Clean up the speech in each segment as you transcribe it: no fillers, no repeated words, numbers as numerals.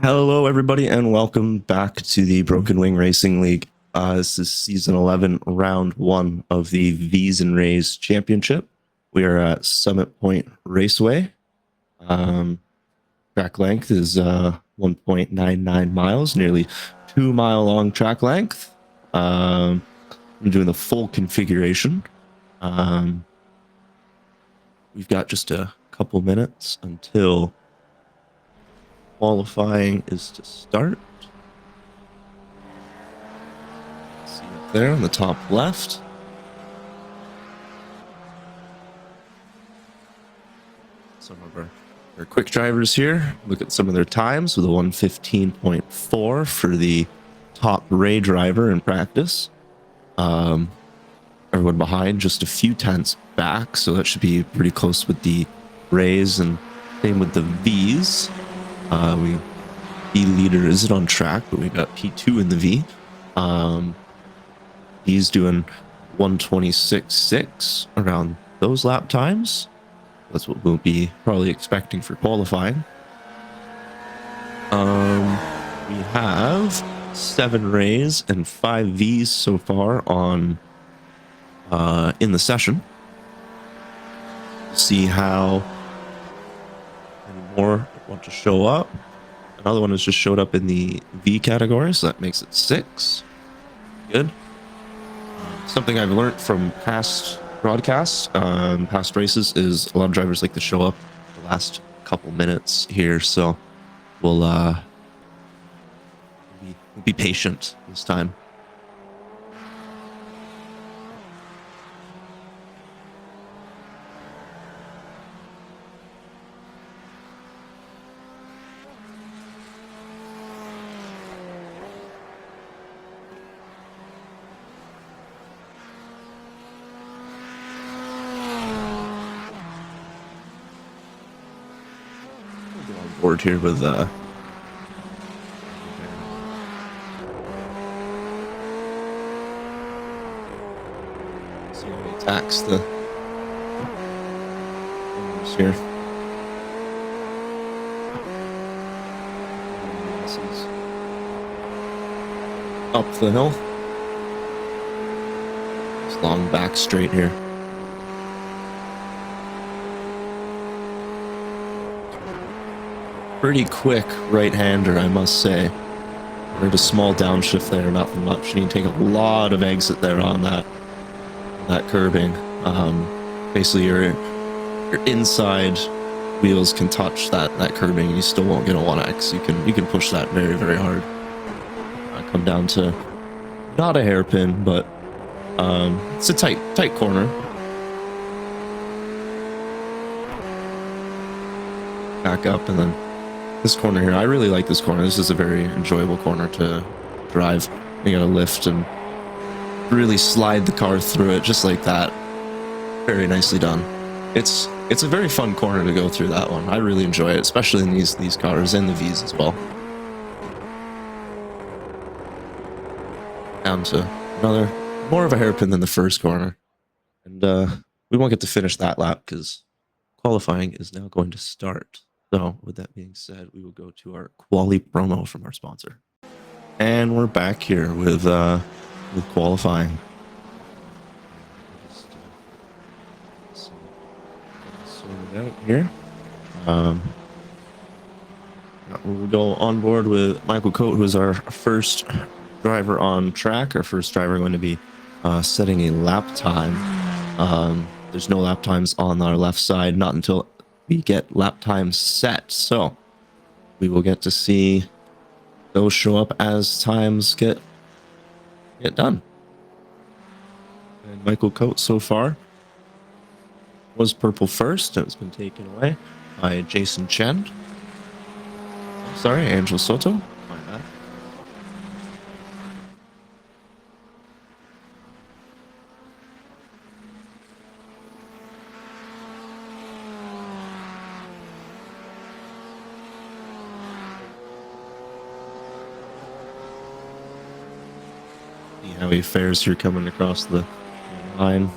Hello, everybody, and welcome back to the Broken Wing Racing League. This is Season 11, Round 1 of the Vees and Rays Championship. We are at Summit Point Raceway. Track length is 1.99 miles, nearly 2-mile long track length. I'm doing the full configuration. We've got just a couple minutes until qualifying is to start. See up there on the top left. Some of our quick drivers here. Look at some of their times with a 1:15.4 for the top Ray driver in practice. Everyone behind just a few tenths back, so that should be pretty close with the Rays, and same with the V's. V leader isn't on track, but we got P2 in the V. He's doing 1:26.6 around those lap times. That's what we'll be probably expecting for qualifying. We have 7 Rays and 5 V's so far on in the session. See how any more want to show up. Another one has just showed up in the V category, so that makes it 6. Good. Something I've learned from past broadcasts, past races, is a lot of drivers like to show up the last couple minutes here, so we'll be patient this time. Board here with see how he attacks the here. This is up the hill. This long back straight here. Pretty quick right-hander, I must say. There's a small downshift there, nothing much. You need to take a lot of exit there on that curbing. Basically, your inside wheels can touch that curbing, and you still won't get a 1x. You can push that very, very hard. Come down to not a hairpin, but it's a tight corner. Back up, and then this corner here, I really like this corner. This is a very enjoyable corner to drive. You gotta lift and really slide the car through it just like that. Very nicely done. It's a very fun corner to go through, that one. I really enjoy it, especially in these cars and the V's as well. Down to another, more of a hairpin than the first corner. And we won't get to finish that lap because qualifying is now going to start. So with that being said, we will go to our quali promo from our sponsor. And we're back here with qualifying. Just sort it out here. We'll go on board with Michael Coate, who is our first driver on track. Our first driver going to be setting a lap time. There's no lap times on our left side, not until we get lap times set, so we will get to see those show up as times get done. And Michael Coate so far was purple first, and it's been taken away by Jason Chen. Sorry, Angel Soto. My bad. See how he fares here coming across the line.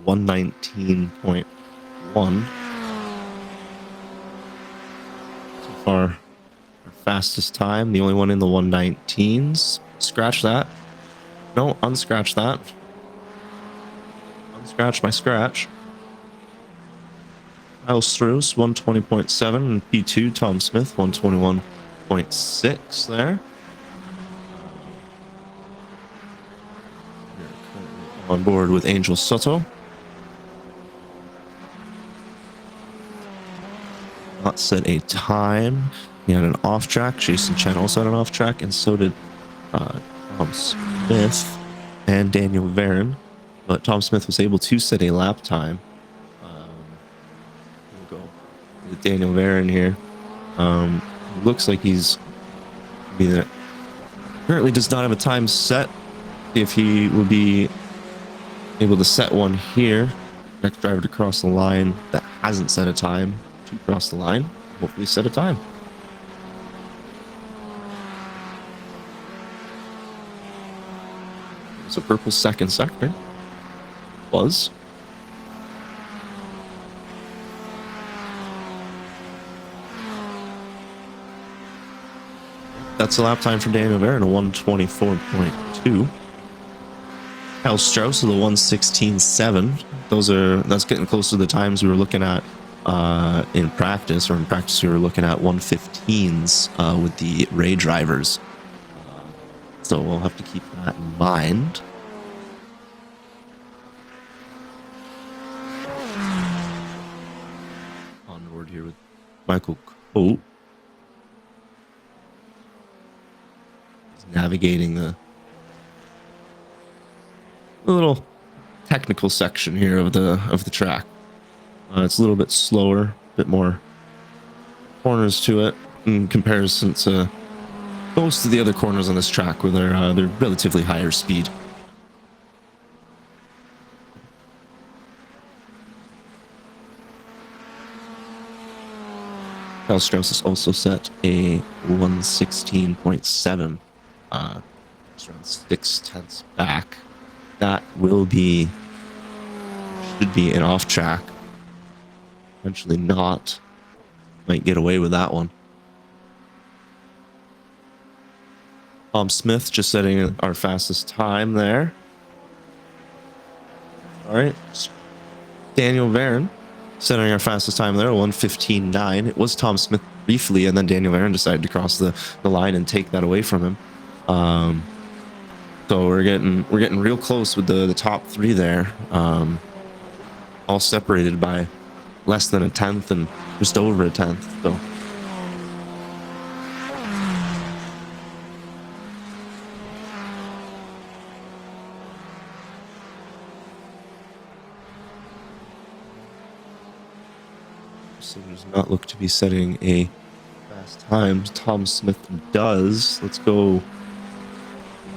119.1. far our fastest time. The only one in the 119s. Scratch that. No, unscratch that. Unscratch my scratch. Kyle Struess, 120.7, and P2, Tom Smith, 121.6 there. On board with Angel Soto. Not set a time. He had an off track. Jason Chen also had an off track, and so did Tom Smith and Daniel Varon. But Tom Smith was able to set a lap time. We'll go with Daniel Varon here. Looks like he's currently does not have a time set. If he would be able to set one here, next driver to cross the line that hasn't set a time to cross the line, hopefully set a time. It's a purple second sector. Was. That's the lap time for Daniel Varon, a 124.2. Kyle Struess with a 116.7. That's getting close to the times we were looking at in practice, or in practice we were looking at 115s with the Ray drivers. So we'll have to keep that in mind. On board here with Michael Coate. He's navigating the little technical section here of the track. It's a little bit slower, a bit more corners to it in comparison to most of the other corners on this track, where they're relatively higher speed. Kyle Struess has also set a 116.7, around 0.6 back. That should be an off track. Eventually not. Might get away with that one. Tom Smith just setting our fastest time there. All right. Daniel Varon setting our fastest time there, 1:15.9. It was Tom Smith briefly, and then Daniel Varon decided to cross the line and take that away from him. So we're getting real close with the top three there, all separated by less than a tenth and just over a tenth. So does not look to be setting a fast time. Tom Smith does. Let's go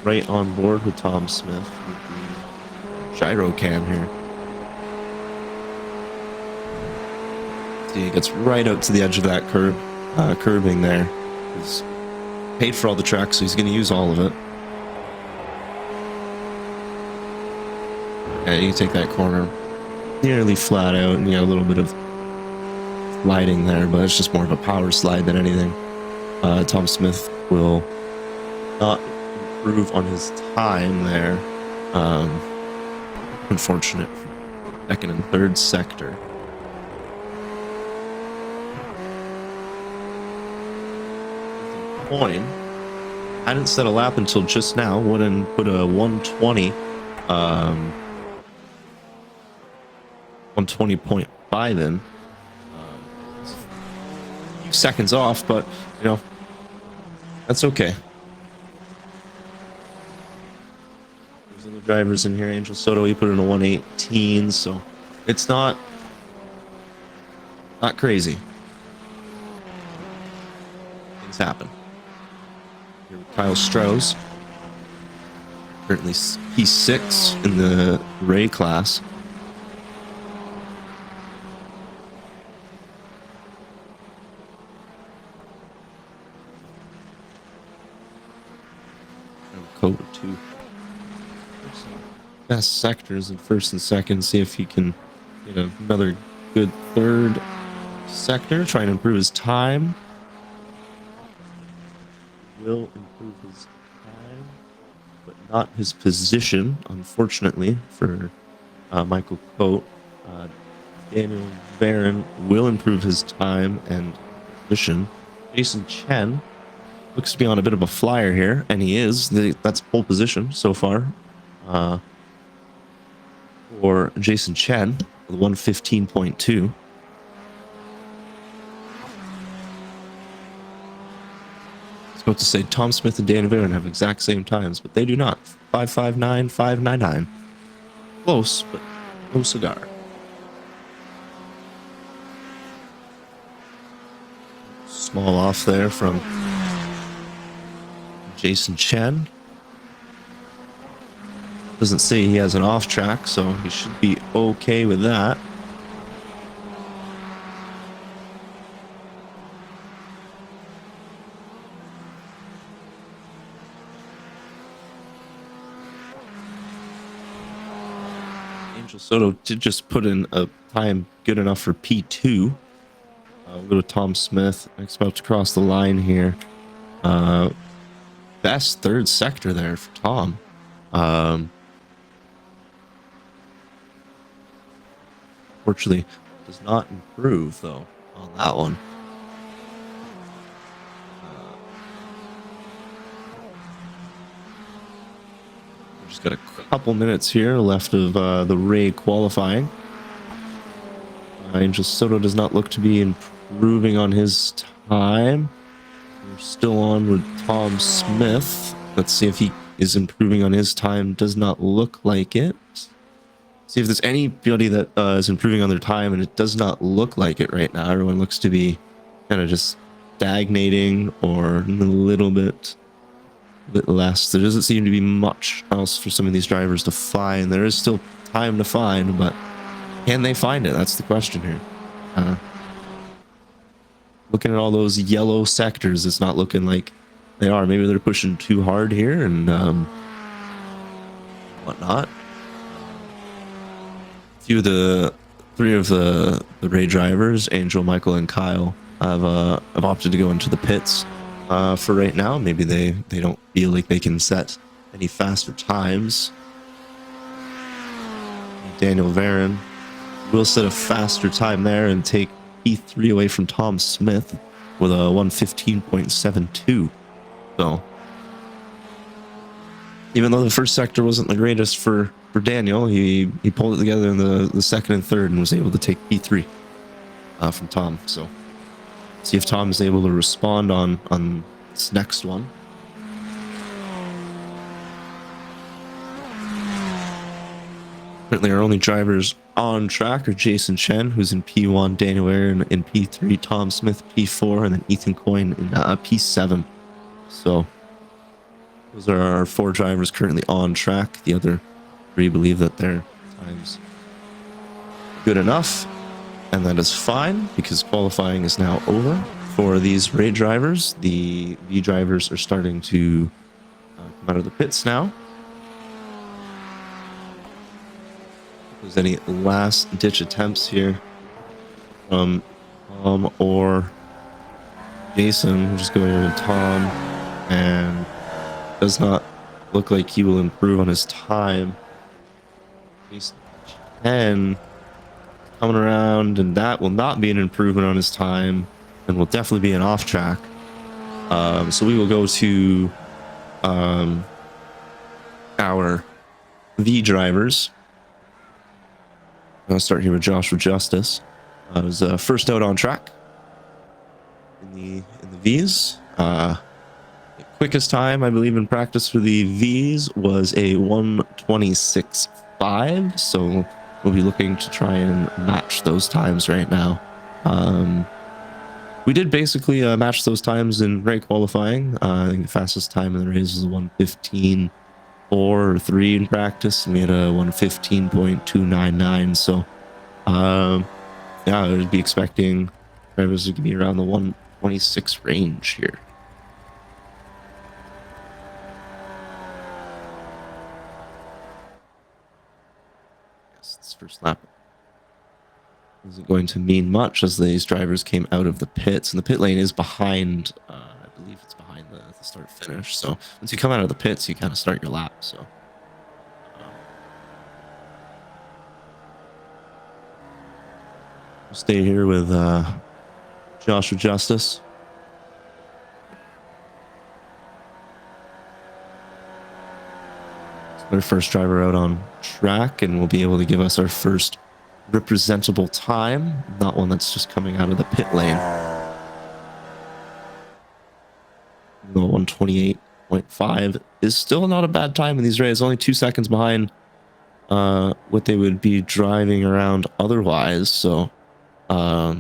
right on board with Tom Smith with the gyro cam here. See, he gets right out to the edge of that curbing there. He's paid for all the tracks, so he's going to use all of it. Yeah, you take that corner nearly flat out, and you got a little bit of sliding there, but it's just more of a power slide than anything. Tom Smith will not improve on his time there. Unfortunate second and third sector. Coin hadn't set a lap until just now. Went and put a 120 120.5 in. A few seconds off, but you know, that's okay. There's other drivers in here. Angel Soto, he put in a 118, so it's not crazy. Things happen. Here with Kyle Struess, currently P6 in the Ray class. Code 2. Best sectors in first and second. See if he can get another good third sector. Try and improve his time. will improve his time, but not his position, unfortunately, for Michael Coate. Daniel Barron will improve his time and position. Jason Chen looks to be on a bit of a flyer here, and he is. That's pole position so far for Jason Chen with 115.2. I was about to say Tom Smith and Daniel Barron have exact same times, but they do not. 559, 599. Close, but no cigar. Small off there from Jason Chen. Doesn't say he has an off track, so he should be okay with that. Angel Soto did just put in a time good enough for P2. We'll go to Tom Smith. Next about to cross the line here. Best third sector there for Tom. Fortunately, does not improve though on that one. We've just got a couple minutes here left of the Ray qualifying. Angel Soto does not look to be improving on his time. We're still on with Tom Smith. Let's see if he is improving on his time. Does not look like it. See if there's anybody that is improving on their time, and it does not look like it right now. Everyone looks to be kind of just stagnating or a little bit less. There doesn't seem to be much else for some of these drivers to find. There is still time to find, but can they find it? That's the question here. Looking at all those yellow sectors, it's not looking like they are. Maybe they're pushing too hard here and whatnot. Three of the Ray drivers, Angel, Michael, and Kyle, have opted to go into the pits for right now. Maybe they don't feel like they can set any faster times. Daniel Varyn will set a faster time there and take P3 away from Tom Smith with a 115.72. So even though the first sector wasn't the greatest for Daniel, he pulled it together in the second and third and was able to take P3 from Tom. So see if Tom is able to respond on this next one. Currently our only drivers on track are Jason Chen, who's in P1, Daniel Aaron in P3, Tom Smith P4, and then Ethan Coyne in P7. So those are our four drivers currently on track. The other three believe that their time's good enough, and that is fine because qualifying is now over for these Ray drivers. The V drivers are starting to come out of the pits now. If there's any last ditch attempts here from Tom or Jason, we'll just go in with Tom, and does not look like he will improve on his time. Jason 10 coming around, and that will not be an improvement on his time and will definitely be an off track. So we will go to our V drivers. I'll start here with Joshua Justice. It was first out on track in the V's. The quickest time, I believe, in practice for the V's was a 1:26.5. So we'll be looking to try and match those times right now. We did basically match those times in Ray qualifying. I think the fastest time in the race was 1:15.4 or 3 in practice, and we had a 1:15.299. So yeah, I would be expecting drivers to be around the 1:26 range here. Yes, this first lap isn't going to mean much as these drivers came out of the pits, and the pit lane is behind, I believe it's behind the the start finish. So once you come out of the pits, you kind of start your lap. So we'll stay here with Joshua Justice. Our first driver out on track, and will be able to give us our first representable time, not one that's just coming out of the pit lane. The 128.5 is still not a bad time in these races, only 2 seconds behind what they would be driving around otherwise. So yeah,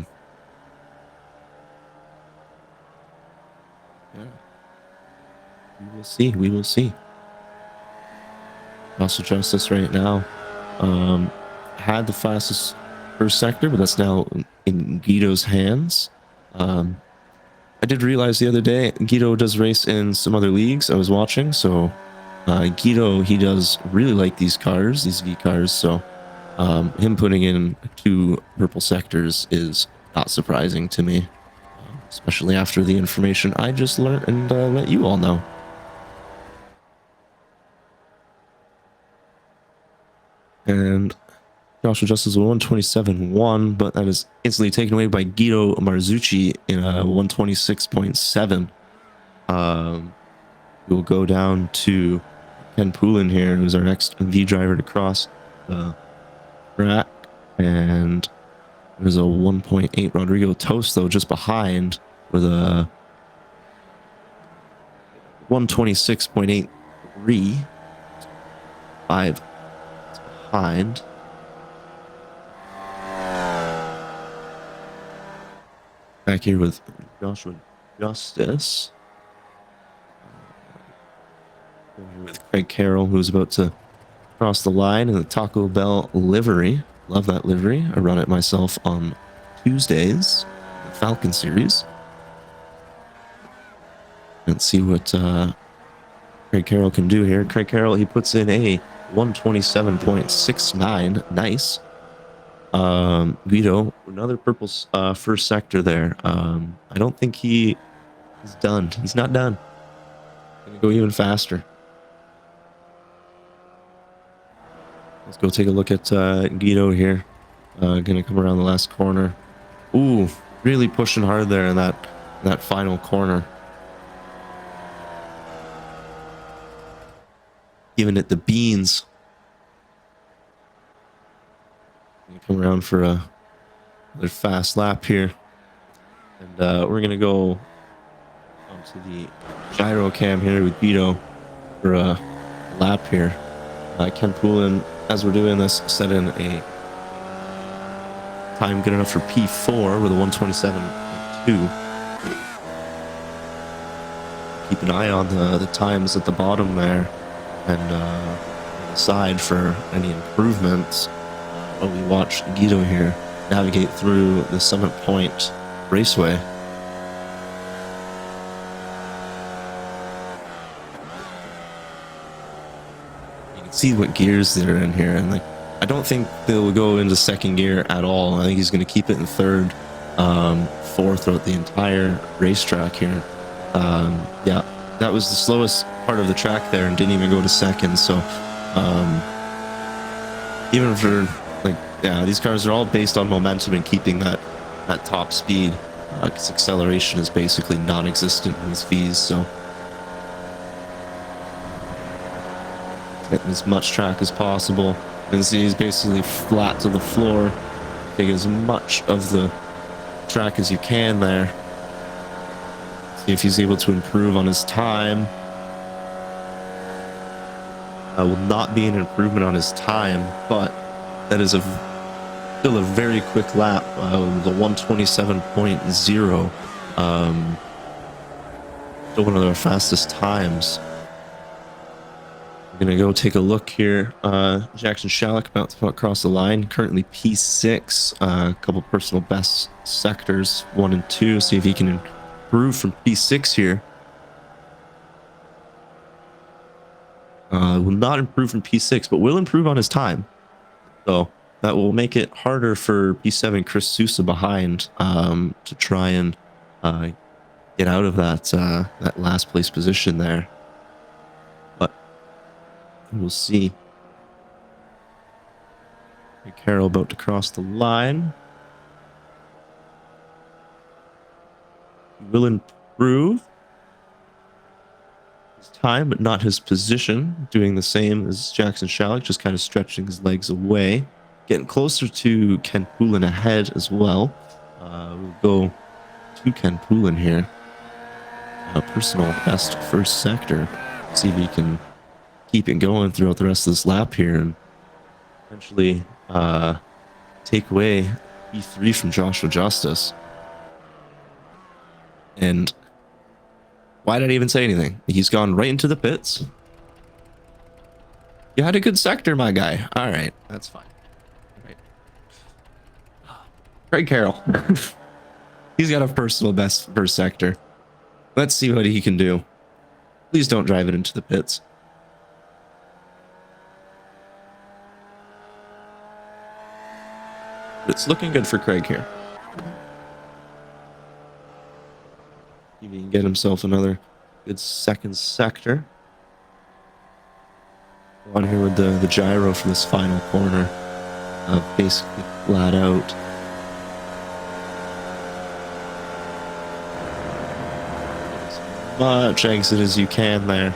we will see. Also Justice right now had the fastest first sector, but that's now in Guido's hands. I did realize the other day Guido does race in some other leagues I was watching, so Guido, he does really like these cars, these V cars, so him putting in 2 purple sectors is not surprising to me, especially after the information I just learned and let you all know. And Joshua Justice 127.1, but that is instantly taken away by Guido Marzucci in a 126.7. We'll go down to Ken Poulin here, who's our next V driver to cross the track. And there's a 1.8 Rodrigo Toast, though, just behind with a 126.83. 5 behind. Back here with Joshua Justice. With Craig Carroll, who's about to cross the line in the Taco Bell livery. Love that livery. I run it myself on Tuesdays, the Falcon series. Let's see what Craig Carroll can do here. Craig Carroll, he puts in a 127.69. Nice. Guido, another purple first sector there. I don't think he is done. He's not done. Gonna go even faster. Let's go take a look at Guido here. Gonna come around the last corner. Ooh, really pushing hard there in that final corner. Giving it the beans. Come around for another fast lap here, and we're gonna go onto the gyro cam here with Guido for a lap here. Ken Poulin, as we're doing this, set in a time good enough for P4 with a 127.2. Keep an eye on the times at the bottom there, and on the side for any improvements. While we watch Guido here navigate through the Summit Point Raceway. You can see what gears they're in here, and like, I don't think they'll go into second gear at all. I think he's going to keep it in third, fourth throughout the entire racetrack here. Yeah, that was the slowest part of the track there, and didn't even go to second. So even for yeah, these cars are all based on momentum and keeping that top speed, because acceleration is basically non-existent in these Vees, so getting as much track as possible. And see, he's basically flat to the floor. Take as much of the track as you can there. See if he's able to improve on his time. Will not be an improvement on his time, but that is still a very quick lap. The 127.0. Still one of their fastest times. We're gonna go take a look here. Jackson Shalleck about to cross the line. Currently P6. A couple personal best sectors, 1 and 2. See if he can improve from P6 here. Will not improve from P6, but will improve on his time. So that will make it harder for P7 Chris Sousa behind to try and get out of that last place position there. But we'll see. Carroll about to cross the line. He will improve his time, but not his position. Doing the same as Jackson Shalleck, just kind of stretching his legs away. Getting closer to Ken Poulin ahead as well. We'll go to Ken Poulin here. Personal best first sector. See if he can keep it going throughout the rest of this lap here and eventually take away E3 from Joshua Justice. And why did I even say anything? He's gone right into the pits. You had a good sector, my guy. All right, that's fine. All right. Craig Carroll. He's got a personal best first sector. Let's see what he can do. Please don't drive it into the pits. It's looking good for Craig here. He can get himself another good second sector. On here with the gyro for this final corner. Basically flat out. As much exit as you can there.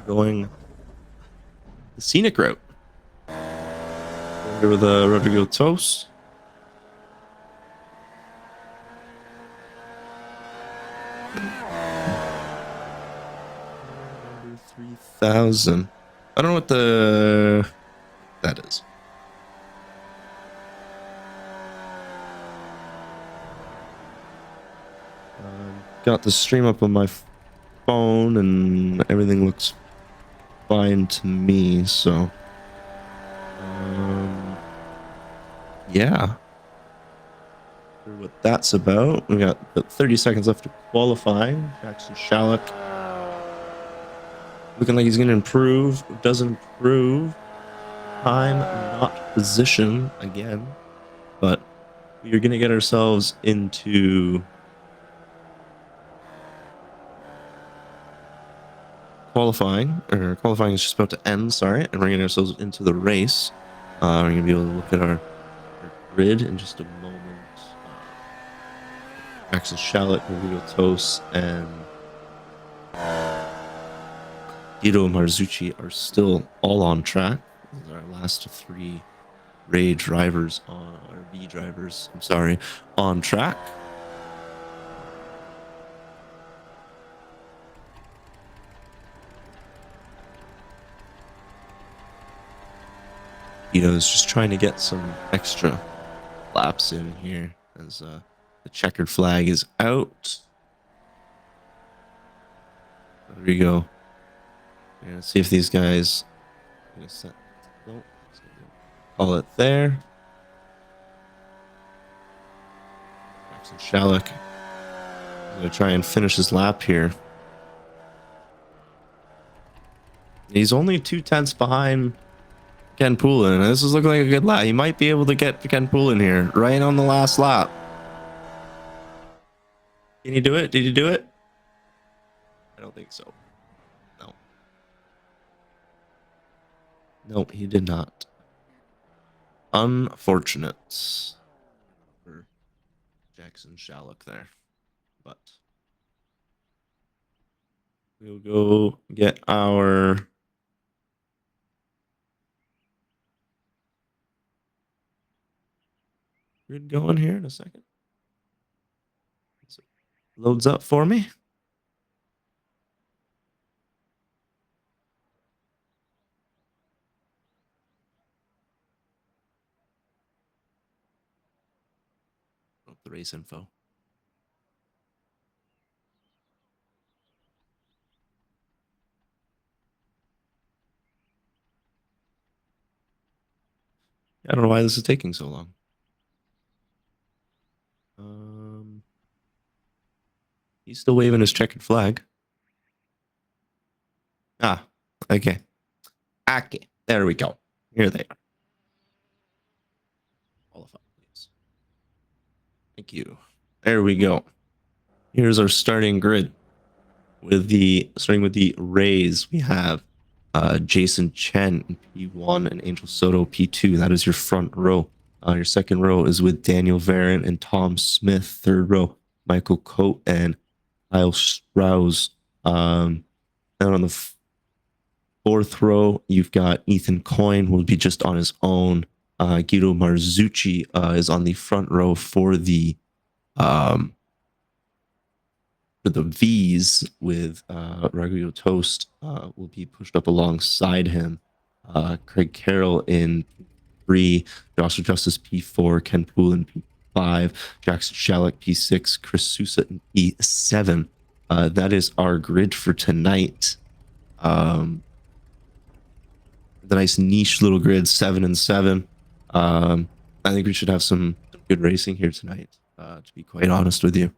Going the scenic route. Here with Rodrigo Toast. Number 3,000. I don't know what that is. Got the stream up on my phone and everything looks fine to me, so yeah, what that's about. We got 30 seconds left to qualify. Jackson Shalleck looking like he's going to improve. Does improve time, not position again, but we're going to get ourselves into qualifying is just about to end, sorry, and we're getting ourselves into the race. We're going to be able to look at our grid in just a moment. Jackson Shalleck, Rodrigo Toast, and Guido Marzucci are still all on track. These are our last three V drivers, on track. Guido's just trying to get some extra laps in here as the checkered flag is out. Rodrigo. Let's see if these guys call it there. Jackson Shalleck is going to try and finish his lap here. He's only 2/10 behind Ken Poulin. This is looking like a good lap. He might be able to get Ken Poulin here right on the last lap. Can he do it? Did he do it? I don't think so. No. Nope, he did not. Unfortunate for Jackson Shalleck there. But we'll go get our grid going here in a second. So loads up for me. The race info. I don't know why this is taking so long. He's still waving his checkered flag. Ah, okay. Okay, there we go. Here they are. Qualify, please. Thank you. There we go. Here's our starting grid. Starting with the Rays, we have Jason Chen in P1 and Angel Soto P2. That is your front row. Your second row is with Daniel Varon and Tom Smith. Third row, Michael Coate and Kyle Sprouse. And on the fourth row, you've got Ethan Coyne, who will be just on his own. Guido Marzucci is on the front row for the Vees with Raguel Toast will be pushed up alongside him. Craig Carroll in P3, Joshua Justice P4, Ken Poole in P5, Jackson Shalleck P6, Chris Sousa in P7. That is our grid for tonight. The nice niche little grid, 7 and 7. I think we should have some good racing here tonight, to be quite honest with you.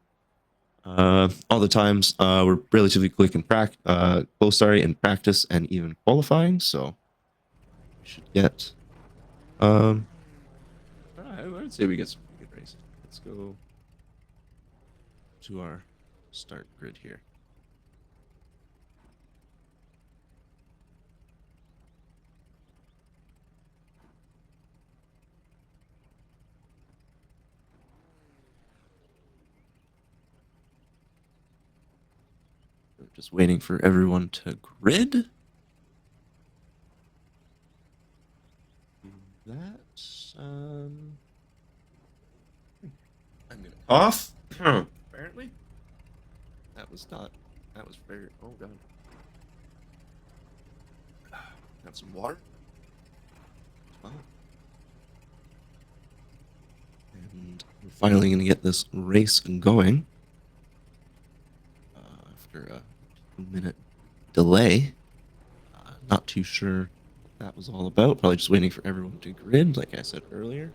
All the times we're relatively close in practice and even qualifying, so we should get I would say we get some good racing. Let's go to our start grid here. Just waiting for everyone to grid. I'm gonna cough. Apparently, that was very. Oh god. Got some water. Oh. And we're finally gonna get this race going after a 2-minute delay. Not too sure what that was all about. Probably just waiting for everyone to grid, like I said earlier.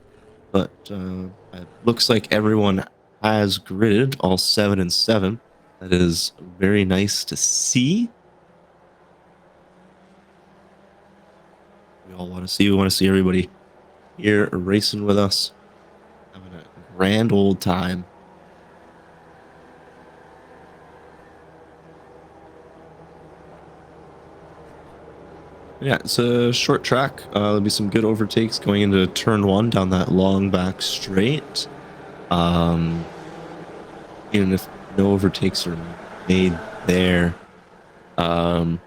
But it looks like everyone has gridded, all 7 and 7. That is very nice to see. We want to see everybody here racing with us, having a grand old time. Yeah, it's a short track. There'll be some good overtakes going into turn 1 down that long back straight. Even if no overtakes are made there, the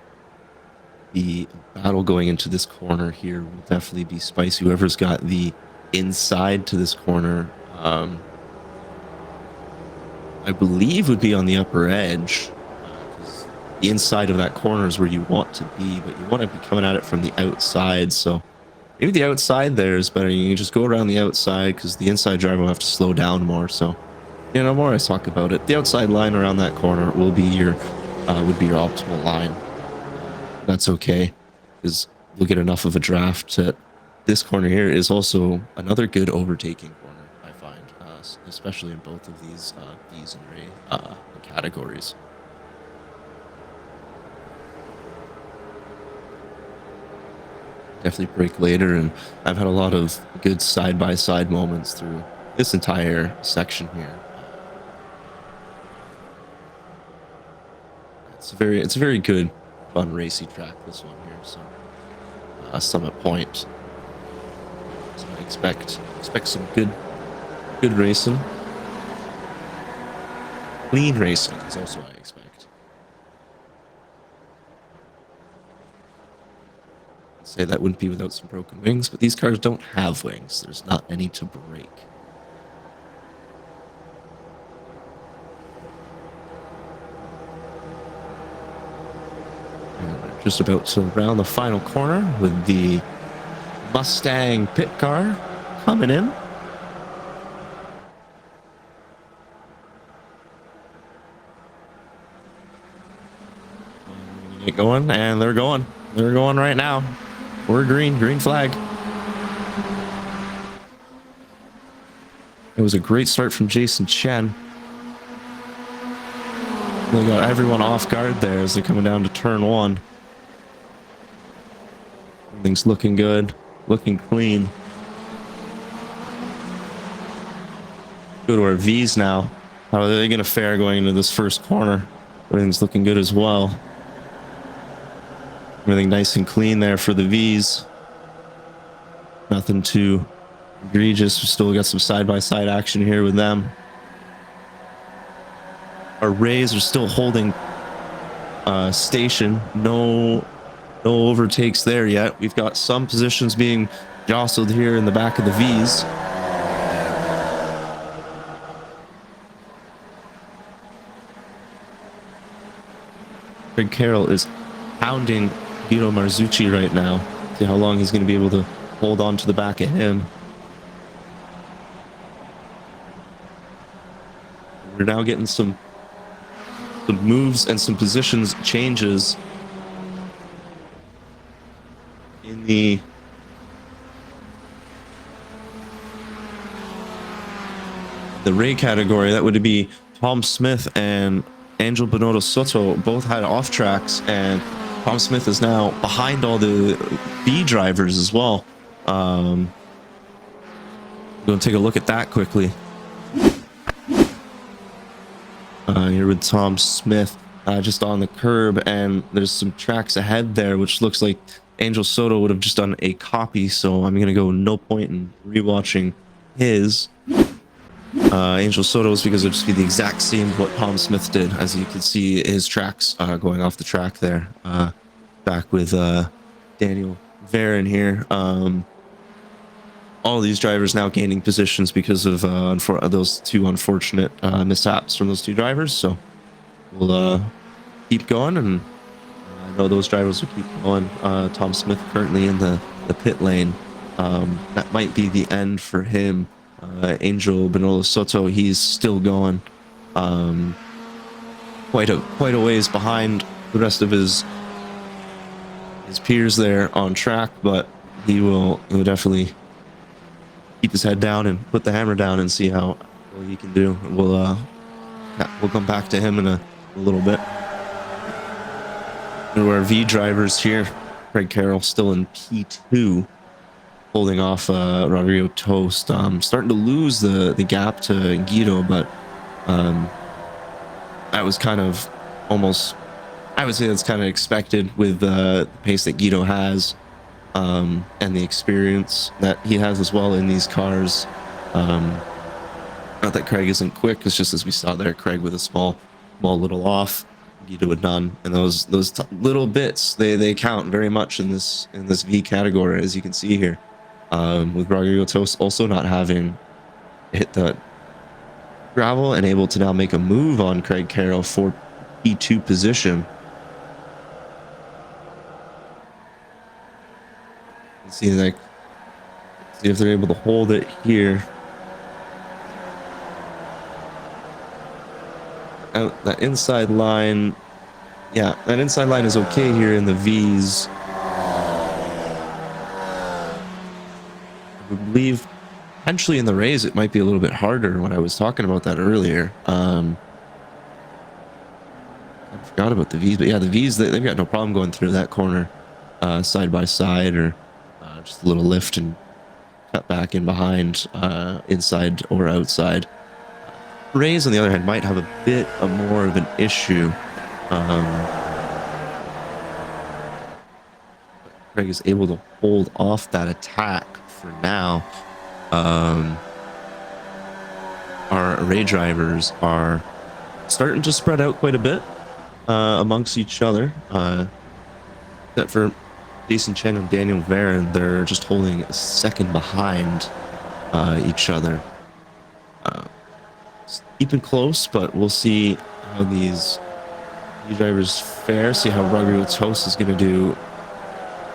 battle going into this corner here will definitely be spicy. Whoever's got the inside to this corner, I believe would be on the upper edge. The inside of that corner is where you want to be, but you want to be coming at it from the outside. So maybe the outside there is better. You can just go around the outside because the inside driver will have to slow down more. So, you know, more I talk about it, the outside line around that corner will be your optimal line. That's okay, because you'll get enough of a draft. This corner here is also another good overtaking corner, I find, especially in both of these Vees and Ray categories. Definitely break later, and I've had a lot of good side-by-side moments through this entire section here. It's a very good, fun racy track, this one here. So Summit Point. So I expect some good racing. Clean racing is also what I expect. Say that wouldn't be without some broken wings, but these cars don't have wings. There's not any to break. And we're just about to round the final corner with the Mustang pit car coming in. Get going, and they're going. They're going right now. We're green flag. It was a great start from Jason Chen. They got everyone off guard there as they're coming down to turn 1. Everything's looking good, looking clean. Go to our Vees now. How are they going to fare going into this first corner? Everything's looking good as well. Everything nice and clean there for the Vees. Nothing too egregious. We still got some side-by-side action here with them. Our Rays are still holding station. No overtakes there yet. We've got some positions being jostled here in the back of the Vees. Craig Carroll is pounding Guido Marzucci right now. See how long he's going to be able to hold on to the back of him. We're now getting some moves and some positions changes in the Ray category. That would be Tom Smith and Angel Bonotto Soto both had off tracks, and Tom Smith is now behind all the B drivers as well. We're going to take a look at that quickly. Here with Tom Smith just on the curb, and there's some tracks ahead there, which looks like Angel Soto would have just done a copy, so I'm going to go no point in rewatching his. Angel Soto's because it'll just be the exact same what Tom Smith did, as you can see his tracks going off the track there. Back with Daniel Varon here. All these drivers now gaining positions because of those two unfortunate mishaps from those two drivers. So we'll keep going, and I know those drivers will keep going. Tom Smith currently in the pit lane. That might be the end for him. Angel Bonotto Soto, he's still going quite a ways behind the rest of his peers there on track, but he will definitely keep his head down and put the hammer down and see how well he can do. We'll come back to him in a little bit. There were V drivers here. Craig Carroll still in P2, holding off Rodrigo Toast. Starting to lose the gap to Guido, but that was kind of almost, I would say that's kind of expected with the pace that Guido has, and the experience that he has as well in these cars. Not that Craig isn't quick, it's just as we saw there, Craig with a small little off, Guido with none, and those little bits, they count very much in this V category, as you can see here. With Rodrigo Toast also not having hit the gravel and able to now make a move on Craig Carroll for P2 position. See if they're able to hold it here. That inside line, yeah, that inside line is okay here in the V's. I believe potentially in the Rays it might be a little bit harder when I was talking about that earlier. I forgot about the V's, but yeah, the V's, they've got no problem going through that corner side by side, or just a little lift and cut back in behind, inside or outside. Rays on the other hand might have a bit more of an issue. Craig is able to hold off that attack for now. Our Ray drivers are starting to spread out quite a bit amongst each other, except for Jason Chen and Daniel Varon. They're just holding a second behind each other. Keeping close, but we'll see how these drivers fare, see how Rodrigo Toast is going to do.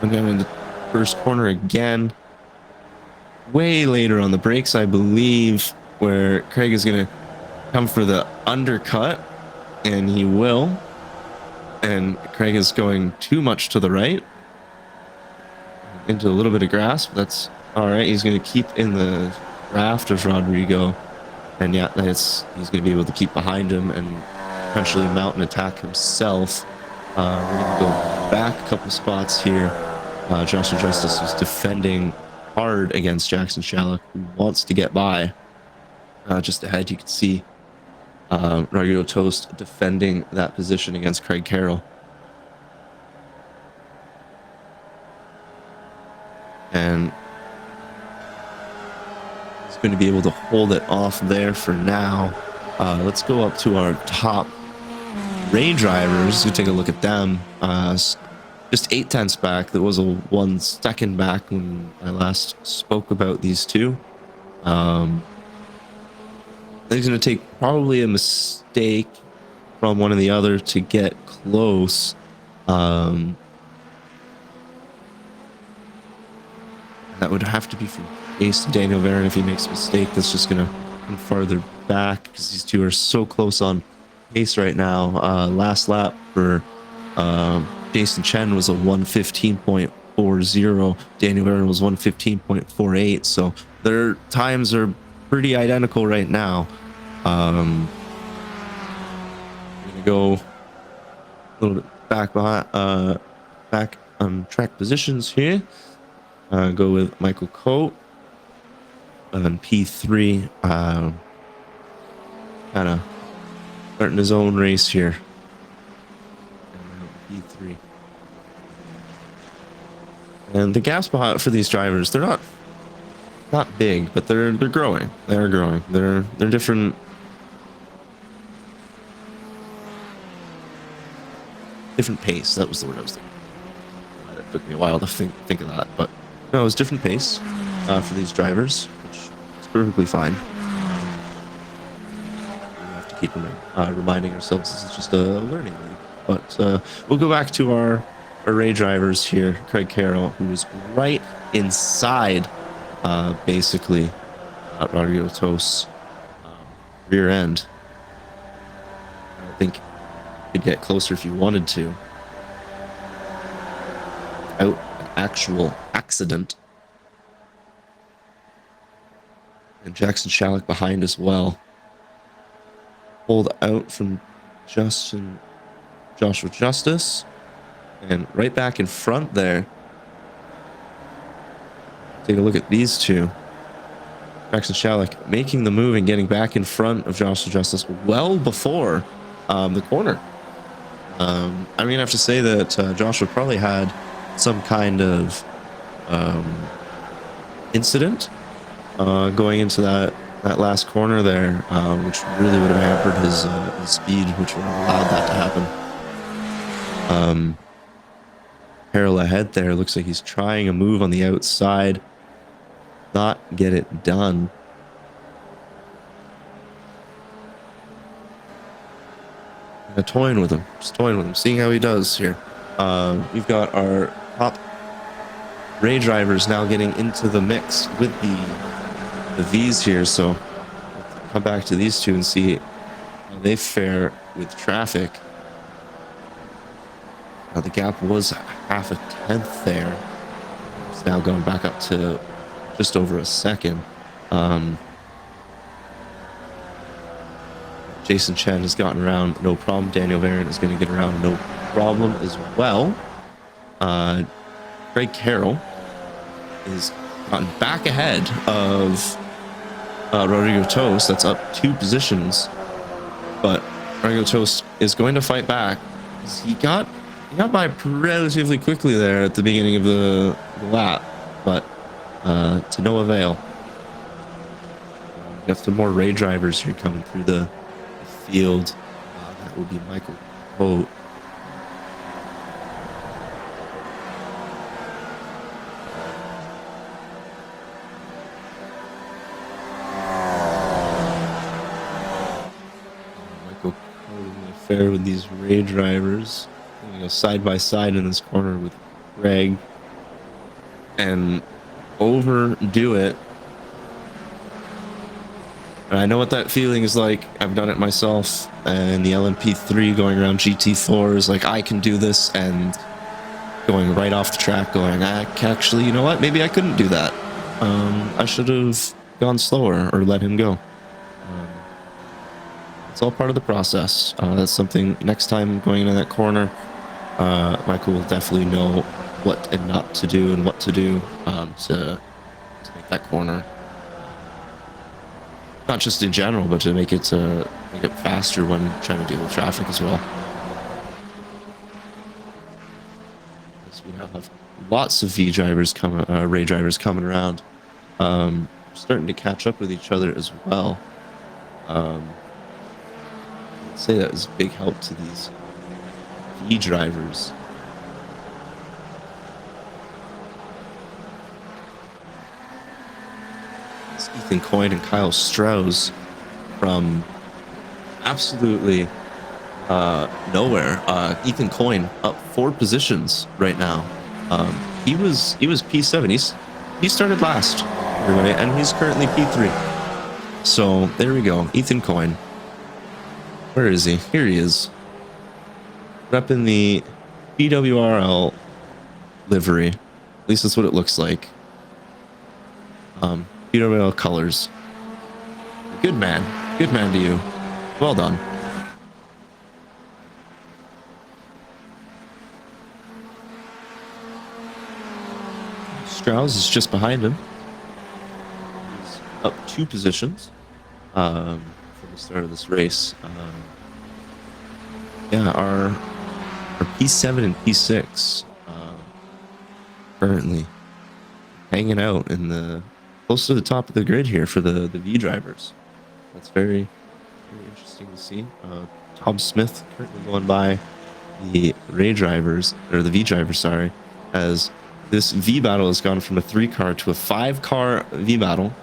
And then in the first corner again, way later on the brakes, I believe, where Craig is going to come for the undercut, and he will. And Craig is going too much to the right into a little bit of grass, but that's all right. He's going to keep in the raft of Rodrigo. And yeah, he's going to be able to keep behind him and potentially mount an attack himself. We're going to go back a couple spots here. Joshua Justice is defending hard against Jackson Shallock, who wants to get by. Just ahead, you can see Rodrigo Toast defending that position against Craig Carroll. And he's going to be able to hold it off there for now. Let's go up to our top Ray drivers. We'll take a look at them. Just 8/10 back. There was a 1 second back when I last spoke about these two. I think it's going to take probably a mistake from one or the other to get close. That would have to be from Ace to Daniel Varon. If he makes a mistake, that's just going to come farther back because these two are so close on pace right now. Last lap for Jason Chen was a 1:15.40. Daniel Varon was 1:15.48. So their times are pretty identical right now. I'm going to go a little bit back behind, back on track positions here. Go with Michael Coate and P3, kind of starting his own race here. P3, and the gaps behind for these drivers, they're not big, but they're growing. They're growing. They're different. Different pace. That was the word I was thinking. It took me a while to think of that, but. No, it's different pace for these drivers, which is perfectly fine. We have to keep reminding ourselves this is just a learning league. But we'll go back to our array drivers here. Craig Carroll, who is right inside, basically, Rodrigo Toast's rear end. I don't think you could get closer if you wanted to. Out actual accident. And Jackson Shallock behind as well. Pulled out from Joshua Justice. And right back in front there. Take a look at these two. Jackson Shallock making the move and getting back in front of Joshua Justice well before the corner. I'm going to have to say that Joshua probably had some kind of incident going into that last corner there, which really would have hampered his speed, which would have allowed that to happen. Carroll ahead there, looks like he's trying a move on the outside, not get it done. Toying with him, just toying with him, seeing how he does here. We've got our top Ray drivers now getting into the mix with the Vees here, so we'll come back to these two and see how they fare with traffic. Now the gap was half a tenth there. It's now going back up to just over a second. Jason Chen has gotten around no problem. Daniel Varon is going to get around no problem as well. Craig Carroll is gotten back ahead of Rodrigo Toast. That's up 2 positions, but Rodrigo Toast is going to fight back. He got by relatively quickly there at the beginning of the lap, but to no avail. We got some more Ray drivers here coming through the field. That will be Michael Coate. Fair with these Ray drivers. You know, side by side in this corner with Greg and overdo it. And I know what that feeling is like. I've done it myself, and the LMP3 going around GT4s, like I can do this, and going right off the track going, actually, you know what, maybe I couldn't do that. I should have gone slower or let him go. It's all part of the process. That's something next time going into that corner, Michael will definitely know what and not to do and what to do to make that corner. Not just in general, but to make it faster when trying to deal with traffic as well. So we now have lots of Ray drivers coming around, starting to catch up with each other as well. I'd say that was a big help to these V drivers. It's Ethan Coyne and Kyle Strauss from absolutely nowhere. Ethan Coyne up 4 positions right now. He was P7. He started last, everybody, and he's currently P3. So there we go. Ethan Coyne. Where is he? Here he is. Repping the BWRL livery. At least that's what it looks like. BWRL colors. Good man. Good man to you. Well done. Strauss is just behind him. He's up 2 positions from the start of this race. Yeah, our P7 and P6 currently hanging out in the close to the top of the grid here for the V drivers. That's very, very interesting to see. Tom Smith currently going by the Ray drivers, or the V drivers, sorry, as this V battle has gone from a 3-car to a 5-car V battle.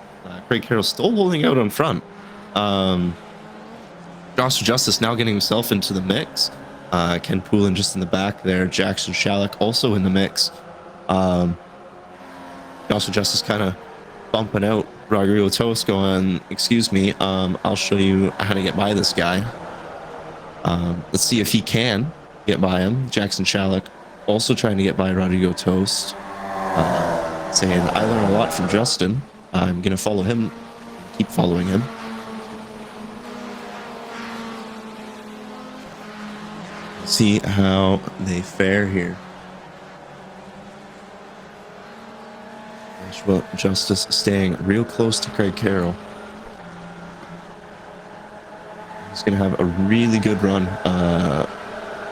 Craig Carroll still holding out on front. Joshua Justice now getting himself into the mix. Ken Poulin just in the back there. Jackson Shalleck also in the mix. Joshua Justice kind of bumping out Rodrigo Toast going, excuse me, I'll show you how to get by this guy. Let's see if he can get by him. Jackson Shalleck also trying to get by Rodrigo Toast, saying, I learned a lot from Justin. I'm going to follow him, keep following him. See how they fare here. Joshua Justice staying real close to Craig Carroll. He's going to have a really good run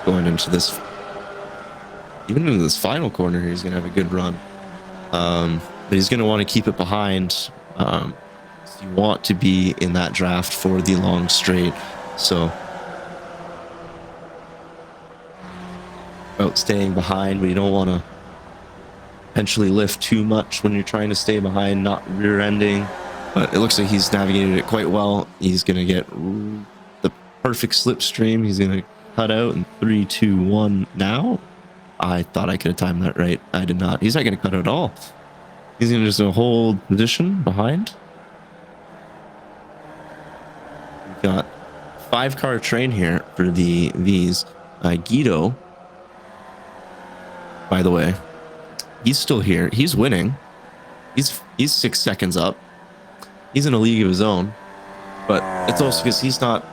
going into this. Even into this final corner here, he's going to have a good run. But he's going to want to keep it behind. You want to be in that draft for the long straight. So about staying behind, but you don't want to potentially lift too much when you're trying to stay behind, not rear-ending. But it looks like he's navigated it quite well. He's going to get the perfect slipstream. He's going to cut out in 3, 2, 1 now. I thought I could have timed that right. I did not. He's not going to cut out at all. He's going to just hold position behind. We've got 5-car train here for the Vees. Guido, by the way, he's still here. He's winning. He's 6 seconds up. He's in a league of his own. But it's also because he's not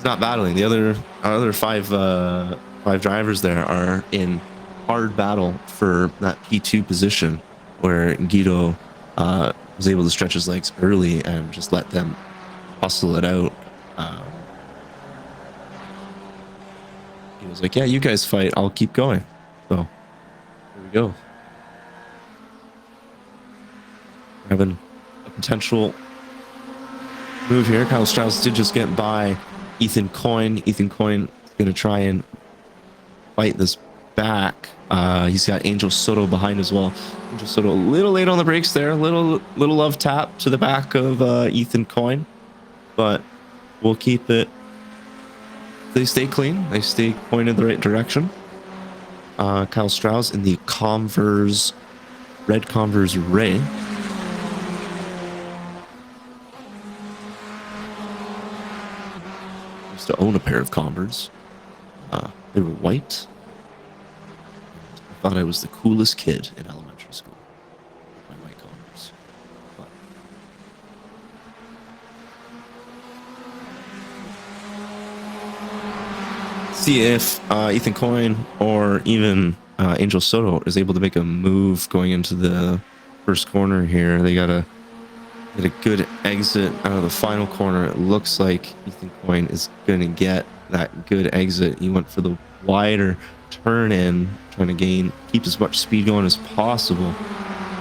battling. The other five drivers there are in hard battle for that P2 position, where Guido was able to stretch his legs early and just let them hustle it out. He was like, yeah, you guys fight, I'll keep going. So here we go. Having a potential move here. Kyle Strauss did just get by Ethan Coyne. Ethan Coyne going to try and fight this back. He's got Angel Soto behind as well. Angel Soto a little late on the brakes there. Little love tap to the back of Ethan Coyne, but we'll keep it. They stay clean. They stay pointed the right direction. Kyle Strauss in the Converse, red Converse Ray. Used to own a pair of Converse. They were white. I thought I was the coolest kid in elementary school with my white Converse. But see if Ethan Coyne or even Angel Soto is able to make a move going into the first corner here. They gotta get a good exit out of the final corner. It looks like Ethan Coyne is gonna get that good exit. He went for the wider turn in, trying to keep as much speed going as possible.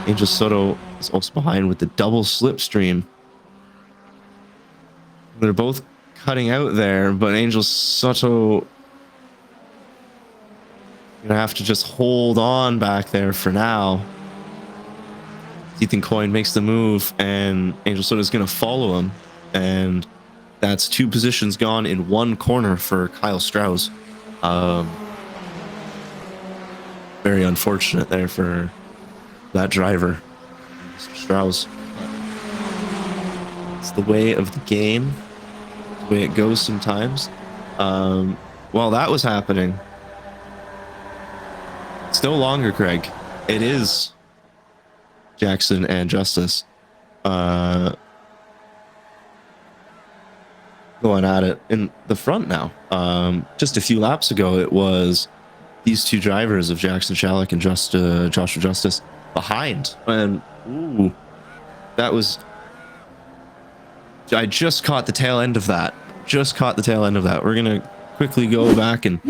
Angel Soto is also behind with the double slipstream. They're both cutting out there, but Angel Soto gonna have to just hold on back there for now. Ethan Coyne makes the move, and Angel Soto is gonna follow him, and that's 2 positions gone in 1 corner for Kyle Strauss. Very unfortunate there for that driver, Mr. Strauss. It's the way of the game, the way it goes sometimes. While that was happening, it's no longer Craig. It is Jackson and Justice going at it in the front now. Just a few laps ago, it was these 2 drivers of Jackson Shalleck and Joshua Justice behind. And ooh, that was... I just caught the tail end of that. We're going to quickly go back and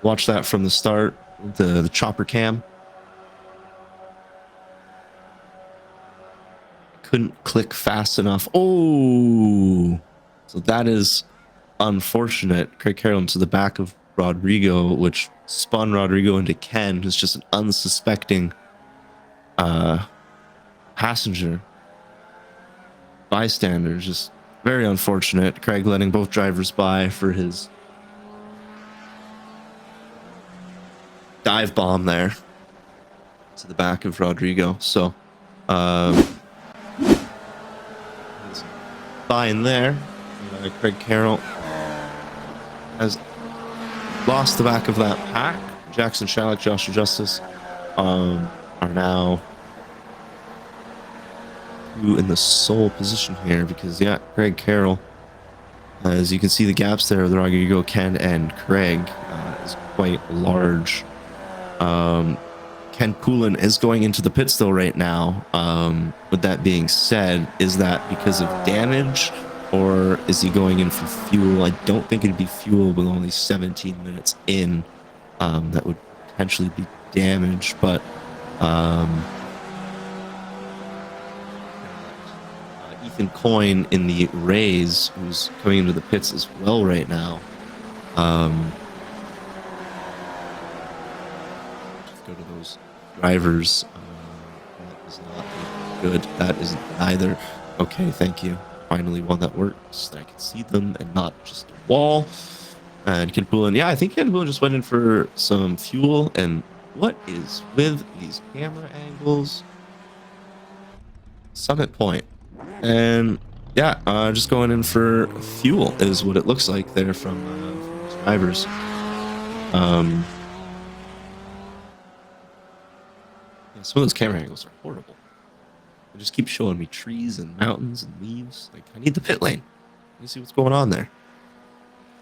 watch that from the start. The chopper cam. Couldn't click fast enough. Oh, so that is unfortunate. Craig Carroll to the back of Rodrigo, which spun Rodrigo into Ken, who's just an unsuspecting passenger, bystander. Just very unfortunate. Craig letting both drivers by for his dive bomb there to the back of Rodrigo. So fine there. Craig Carroll has lost the back of that pack. Jackson Shalleck, Joshua Justice are now in the sole position here, because yeah, Craig Carroll, as you can see the gaps there with Rodrigo, Ken, and Craig is quite large. Ken Poulin is going into the pits though right now. With that being said, is that because of damage, or is he going in for fuel? I don't think it'd be fuel with only 17 minutes in. That would potentially be damage, but Ethan Coyne in the Rays, who's coming into the pits as well right now. Just go to those drivers. That is not good. That isn't either. Okay, thank you. Finally one that works, that I can see them and not just a wall. And Ken Poulin, yeah, I think Ken Poulin just went in for some fuel. And what is with these camera angles? Summit Point. And yeah, just going in for fuel is what it looks like there from these drivers. Yeah, some of those camera angles are horrible. They just keep showing me trees and mountains and leaves. Like, I need the pit lane. Let me see what's going on there.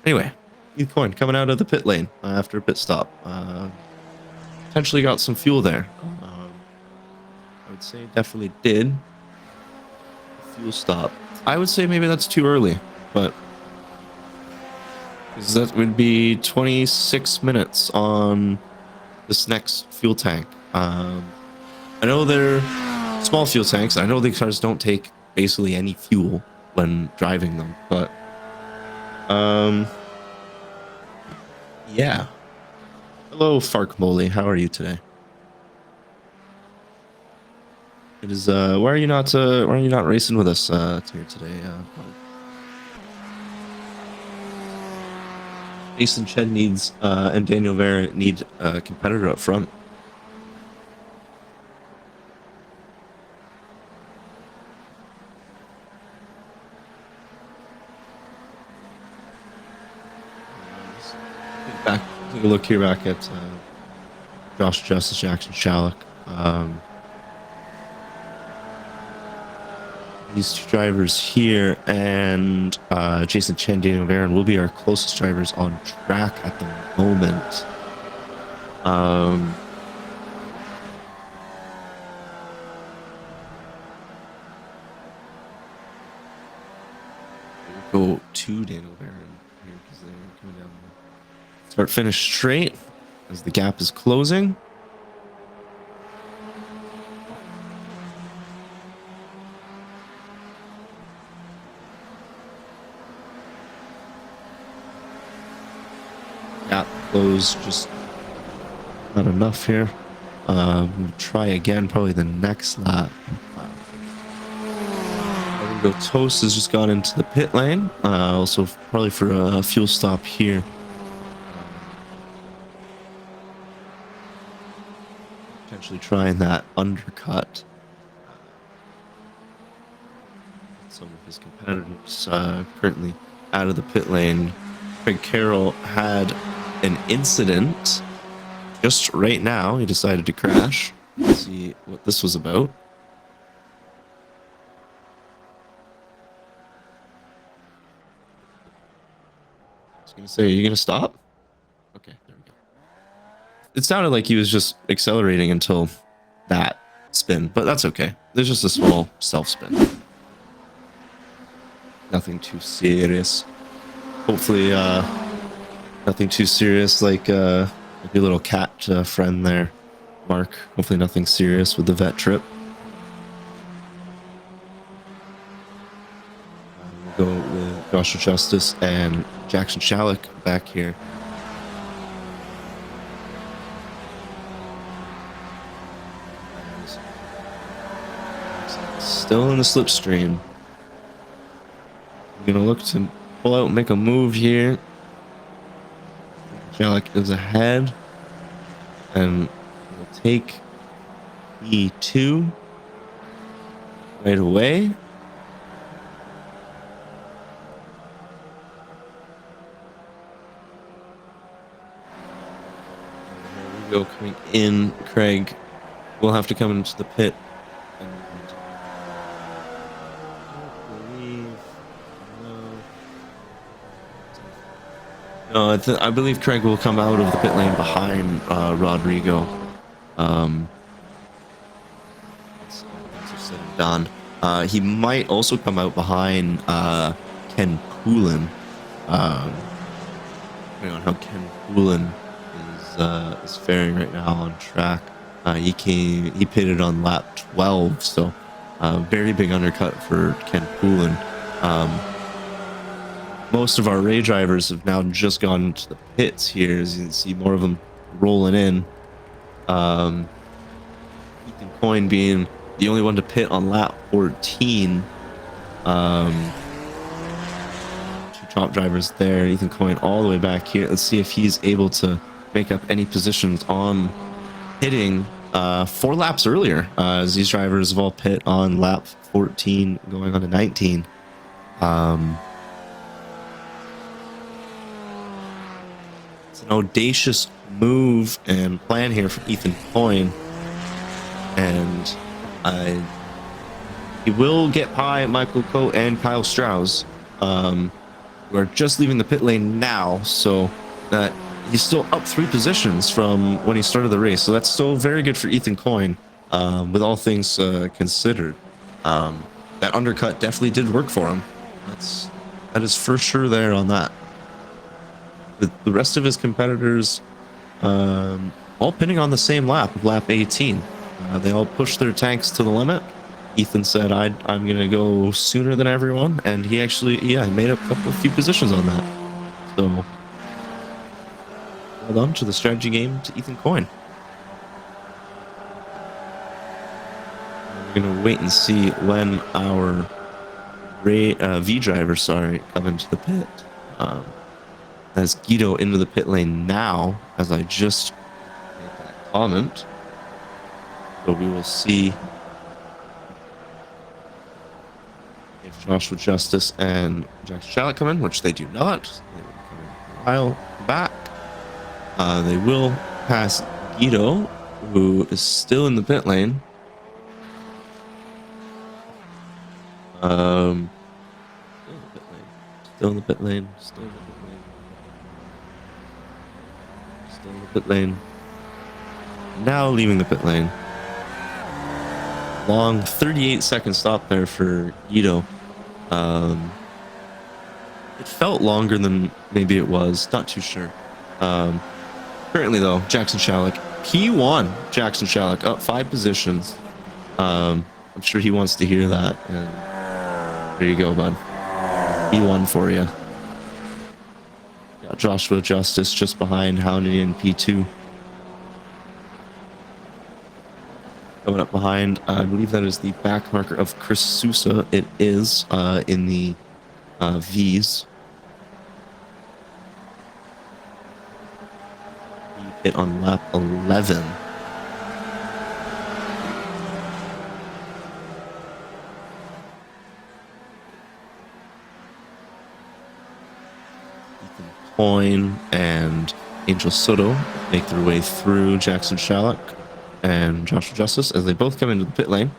Anyway, Ethan Coyne coming out of the pit lane after a pit stop. Potentially got some fuel there. I would say definitely did. Fuel stop. I would say maybe that's too early, but because that would be 26 minutes on this next fuel tank. I know they're small fuel tanks. I know the cars don't take basically any fuel when driving them, but yeah. Hello, Fark Moley. How are you today? It is why are you not racing with us here today? Jason Chen needs and Daniel Vera need a competitor up front. Take a look here back at Josh Justice, Jackson Shalleck. these two drivers here and Jason Chen, Daniel Varon will be our closest drivers on track at the moment. We'll go to Daniel Varon here because they're coming down the start finish straight as the gap is closing. Gap close, just not enough here. We'll try again probably the next lap. Toast has just gone into the pit lane, also probably for a fuel stop here. Potentially trying that undercut. Some of his competitors currently out of the pit lane. Craig Carroll had an incident just right now. He decided to crash. Let's see what this was about. Gonna say, are you gonna stop? Okay, there we go. It sounded like he was just accelerating until that spin, but that's okay. There's just a small self spin. Nothing too serious. Hopefully, nothing too serious like your little cat friend there, Mark. Hopefully nothing serious with the vet trip. We'll go with Joshua Justice and Jackson Shalleck back here. Still in the slipstream. I'm gonna look to pull out and make a move here. Shalleck is ahead, and we'll take E2 right away. Go coming in. Craig will have to come into the pit. I believe Craig will come out of the pit lane behind Rodrigo. Said and done. He might also come out behind Ken Poulin. Depending on how Ken Poulin is faring right now on track. He pitted on lap 12, so very big undercut for Ken Poulin. Most of our Ray drivers have now just gone into the pits here, as you can see more of them rolling in. Ethan Coyne being the only one to pit on lap 14. Two top drivers there. Ethan Coyne all the way back here. Let's see if he's able to make up any positions on hitting 4 laps earlier, as these drivers have all pit on lap 14 going on to 19. It's an audacious move and plan here from Ethan Coyne, and he will get by Michael Coe and Kyle Strauss, who are just leaving the pit lane now, so that he's still up 3 positions from when he started the race, so that's still very good for Ethan Coyne, with all things considered. That undercut definitely did work for him. That is for sure there on that. The rest of his competitors all pinning on the same lap, lap 18. They all pushed their tanks to the limit. Ethan said, I'm going to go sooner than everyone, and he actually, he made up a few positions on that. So, well done to the strategy game to Ethan Coyne. We're going to wait and see when our V drivers, come into the pit. As Guido into the pit lane now, as I just made that comment. So we will see if Joshua Justice and Jack Shalleck come in, which they do not. They will come in a while back. They will pass Guido, who is still in the pit lane. Um, still in the pit lane. Still in the pit lane. Still in the pit lane. Still in the pit lane. Now leaving the pit lane. Long 38-second stop there for Ito. It felt longer than maybe it was. Not too sure. Currently, though, Jackson Shalleck, P1. Jackson Shalleck up 5 positions. I'm sure he wants to hear that. And there you go, bud. P1 for you. Got Joshua Justice just behind Hounded in P2. Coming up behind, I believe that is the back marker of Chris Sousa. It is in the Vees. He hit on lap 11. Ethan Coyne and Angel Soto make their way through Jackson Shalleck and Joshua Justice as they both come into the pit lane.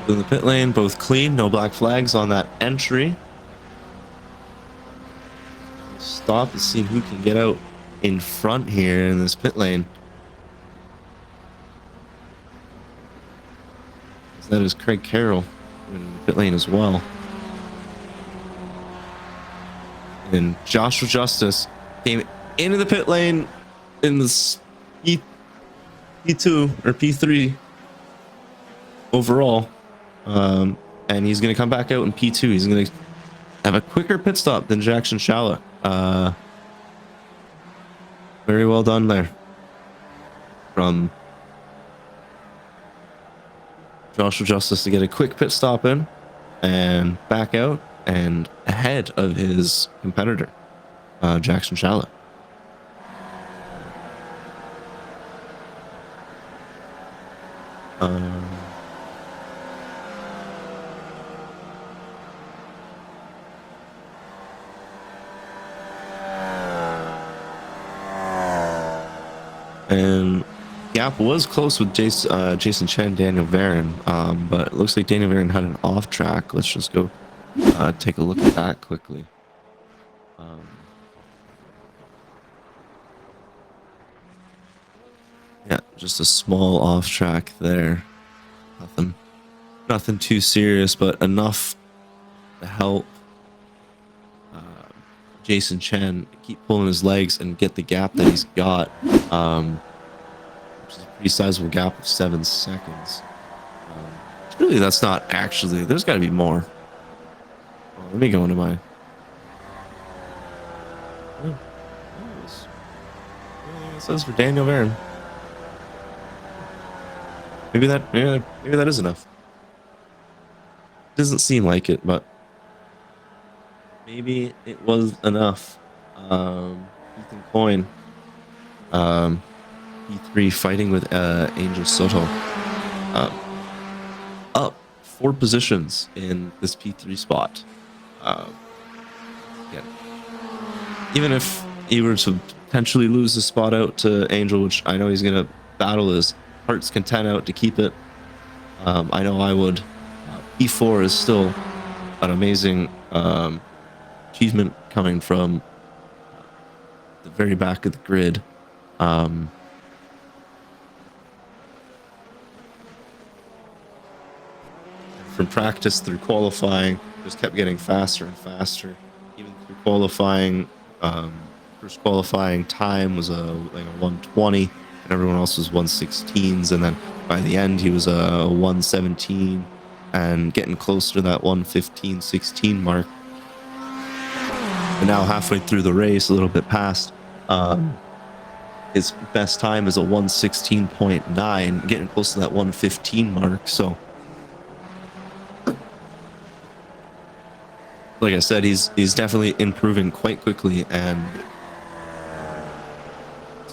In the pit lane, both clean, no black flags on that entry. Stop and see who can get out in front here in this pit lane. That is Craig Carroll in the pit lane as well. And Joshua Justice came into the pit lane in the P2 or P3 overall. And he's going to come back out in P2. He's going to have a quicker pit stop than Jackson Shalleck. Very well done there from Joshua Justice to get a quick pit stop in and back out and ahead of his competitor, Jackson Shalleck. And gap was close with Jason Chen, Daniel Varon, but it looks like Daniel Varon had an off track. Let's just go take a look at that quickly. Yeah, just a small off track there. Nothing too serious, but enough to help Jason Chen keep pulling his legs and get the gap that he's got, which is a pretty sizable gap of 7 seconds. Really, that's not actually. There's got to be more. Oh, let me go into my. Oh, it says for Daniel Varon. Maybe that is enough. Doesn't seem like it, but maybe it was enough. Ethan Coyne, P3 fighting with Angel Soto, up 4 positions in this P3 spot. Yeah. Even if he were to potentially lose the spot out to Angel, which I know he's gonna battle his heart's content out to keep it. I know I would. P4 is still an amazing achievement coming from the very back of the grid. From practice through qualifying, just kept getting faster and faster. Even through qualifying, first qualifying time was like a 120, and everyone else was 116s, and then by the end he was a 117 and getting closer to that 115-16 mark. And now halfway through the race, a little bit past, his best time is a 116.9, getting close to that 115 mark. So like I said, he's definitely improving quite quickly, and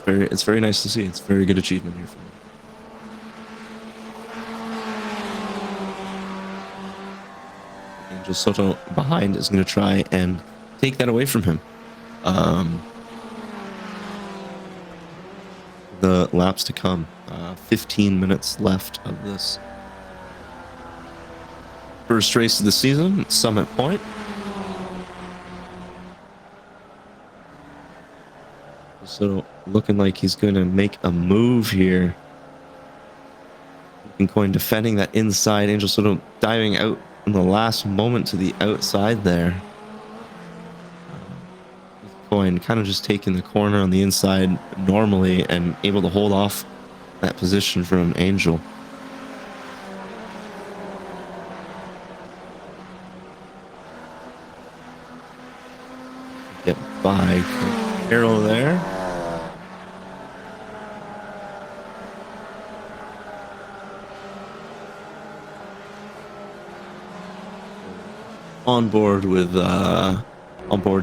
it's very nice to see. It's a very good achievement here for him. Angel Soto behind is going to try and take that away from him. the laps to come. 15 minutes left of this first race of the season at Summit Point. So looking like he's going to make a move here. Coin defending that inside. Angel sort of diving out in the last moment to the outside there. Coin kind of just taking the corner on the inside normally and able to hold off that position from Angel. Get by Arrow there. On board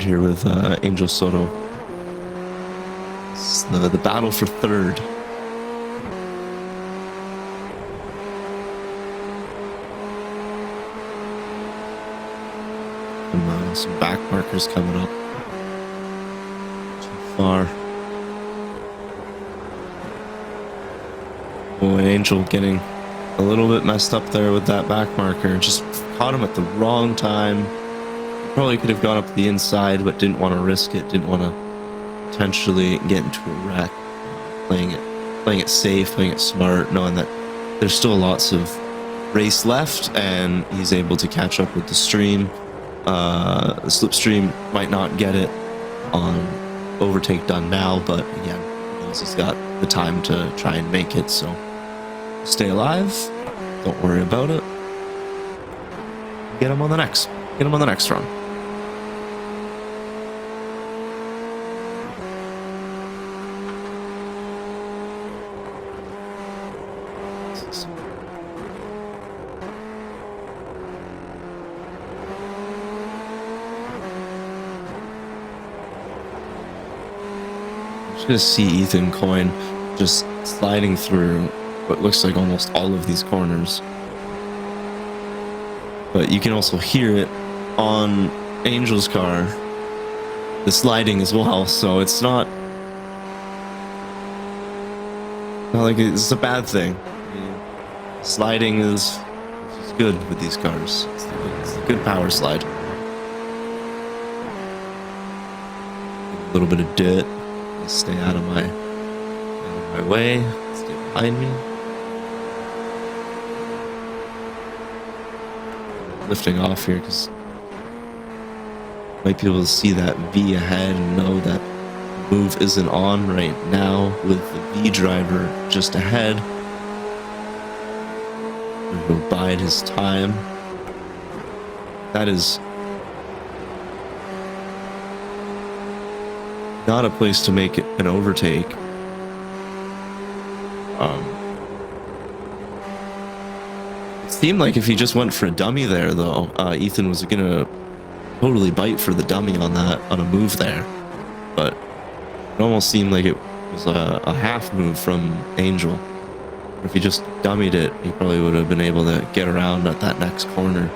here with Angel Soto. It's the battle for third. Some back markers coming up. Too far. Oh, and Angel getting a little bit messed up there with that back marker. Just caught him at the wrong time. Probably could have gone up the inside, but didn't want to risk it. Didn't want to potentially get into a wreck. Playing it safe, playing it smart, knowing that there's still lots of race left, and he's able to catch up with the stream. The slipstream might not get it on overtake done now, but again, he's got the time to try and make it. So stay alive. Don't worry about it. Get him on the next run. I'm just gonna see Ethan Coin just sliding through what looks like almost all of these corners. But you can also hear it on Angel's car, the sliding as well, so it's not like it's a bad thing. Sliding is good with these cars. It's a good power slide. A little bit of dirt. Stay out of my way. Stay behind me. Lifting off here because might be able to see that V ahead and know that move isn't on right now with the V driver just ahead. He'll bide his time. That is not a place to make an overtake. It seemed like if he just went for a dummy there, though, Ethan was gonna totally bite for the dummy on a move there. But it almost seemed like it was a half move from Angel. If he just dummied it, he probably would have been able to get around at that next corner.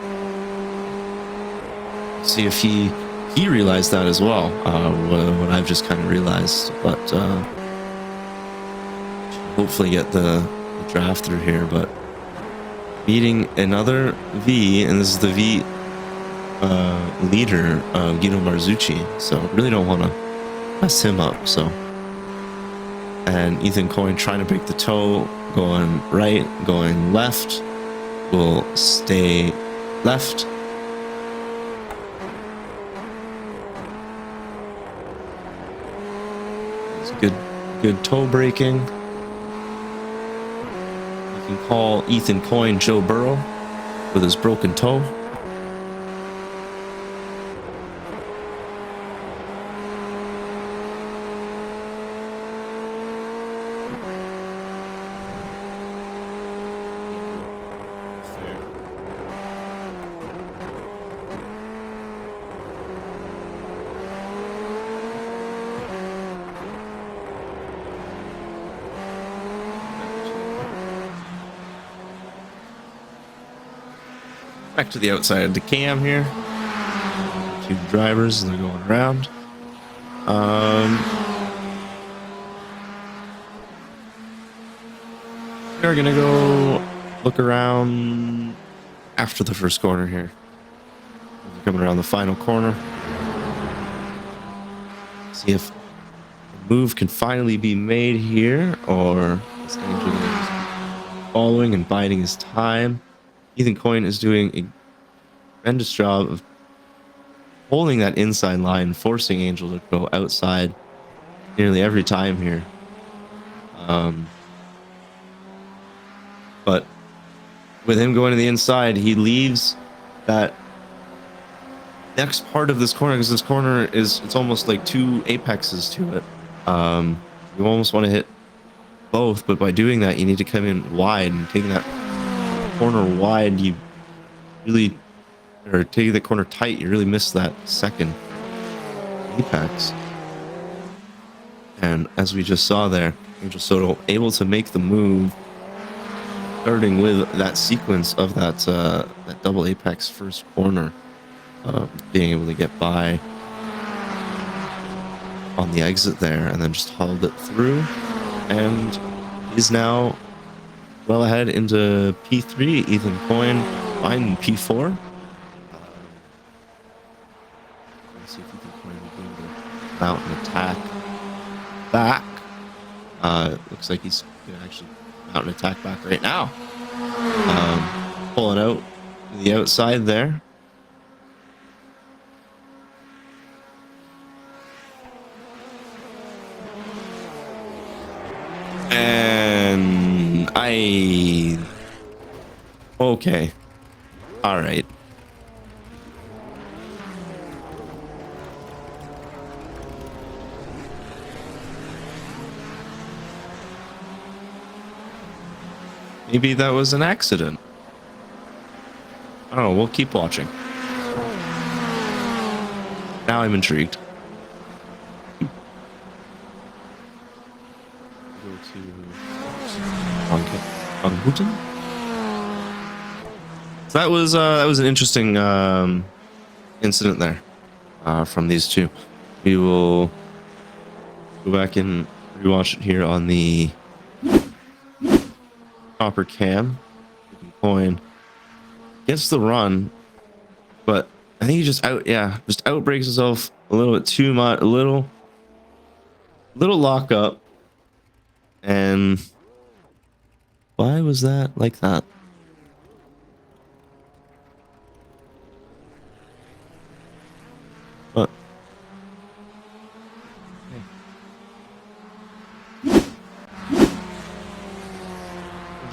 See if he realized that as well, what I've just kind of realized, but hopefully get the draft through here. But beating another V, and this is the V leader, Guido Marzucci, so really don't want to mess him up. So, and Ethan Coin trying to break the toe, going right, going left, will stay left. Good toe braking. You can call Ethan Coin Joe Burrow with his broken toe. Back to the outside of the cam here. Two drivers, and they're going around. We're gonna go look around after the first corner here. We're coming around the final corner. See if the move can finally be made here, or is Angel just following and biding his time. Ethan Coyne is doing a tremendous job of holding that inside line, forcing Angel to go outside nearly every time here. But with him going to the inside, he leaves that next part of this corner, because this corner it's almost like two apexes to it. You almost want to hit both, but by doing that, you need to come in wide, and taking that corner wide, you really, or taking the corner tight, you really miss that second apex. And as we just saw there, Angel Soto able to make the move, starting with that sequence of that that double apex first corner, being able to get by on the exit there, and then just hauled it through, and is now well ahead into P3. Ethan Coyne finding P4. Let's see if Ethan Coyne will be able to mount an attack back. Looks like he's gonna actually mount an attack back right now. Pulling out the outside there. And okay. All right. Maybe that was an accident. I don't know. We'll keep watching. Now I'm intrigued. Go to So that was an interesting incident there from these two. We will go back and rewatch it here on the Copper Cam. Coin gets the run, but I think he just outbreaks himself a little bit too much, a little lock up. And why was that like that? But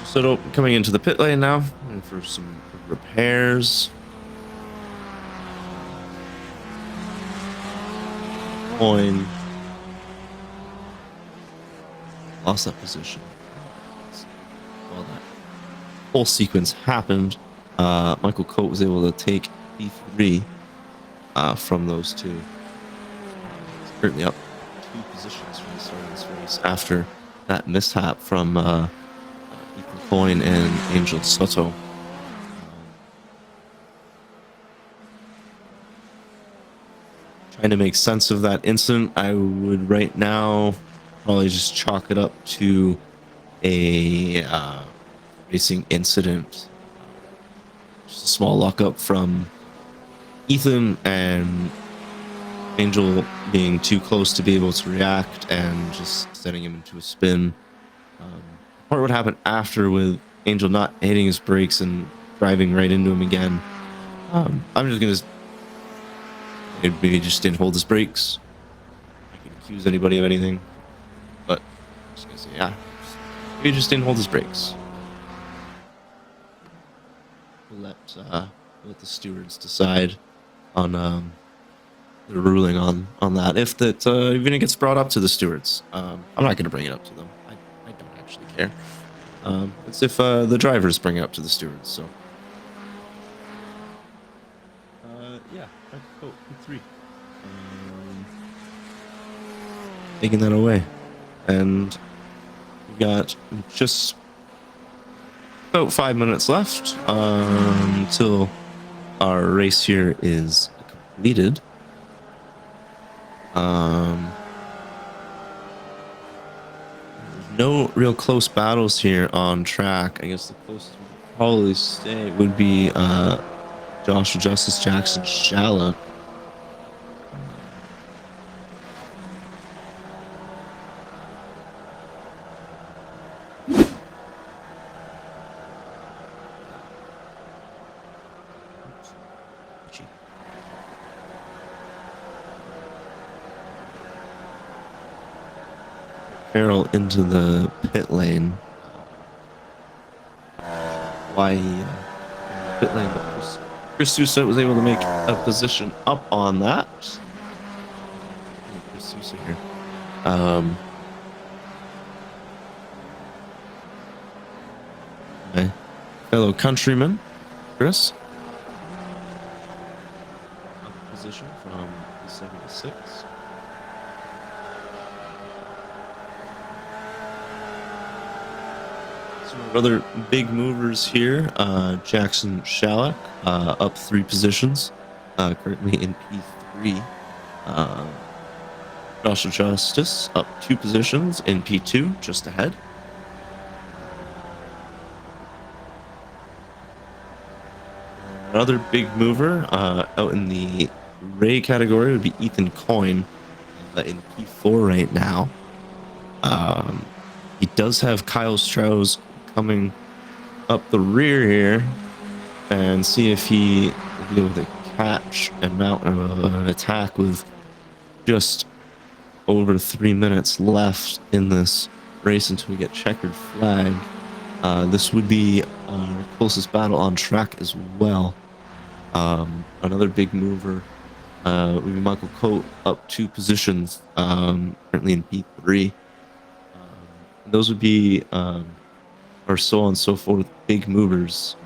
so coming into the pit lane now, and for some repairs. Coin lost that position. Well, that whole sequence happened. Michael Coate was able to take P3 from those two. He's currently up 2 positions from the start of this race after that mishap from Ethan Coyne and Angel Soto. Trying to make sense of that incident, I would right now probably just chalk it up to a racing incident. Just a small lockup from Ethan and Angel being too close to be able to react and just setting him into a spin. Part of what happened after with Angel not hitting his brakes and driving right into him again. I'm just gonna maybe he just didn't hold his brakes. I could accuse anybody of anything, but I'm just gonna say maybe he just didn't hold his brakes. We'll let the stewards decide on the ruling on that. If that even it gets brought up to the stewards, I'm not gonna bring it up to them. I don't actually care. It's if the drivers bring it up to the stewards. So P3 taking that away, and we got just about 5 minutes left until our race here is completed. There's No real close battles here on track. I guess the closest we could probably stay would be Joshua Justice Jackson Shallow. Carroll into the pit lane. Why pit lane? But Chris Sousa was able to make a position up on that. Chris Sousa here. My fellow countryman, Chris. Up position from the 76. Other big movers here. Jackson Shallock up 3 positions, currently in P3. Joshua Justice up 2 positions in P2, just ahead. Another big mover out in the Ray category would be Ethan Coyne in P4 right now. He does have Kyle Strauss coming up the rear here, and see if he will be able to catch and mount an attack with just over 3 minutes left in this race until we get checkered flag. This would be our closest battle on track as well. Another big mover would be Michael Coate up 2 positions, currently in P3. Those would be or so on and so forth, big movers.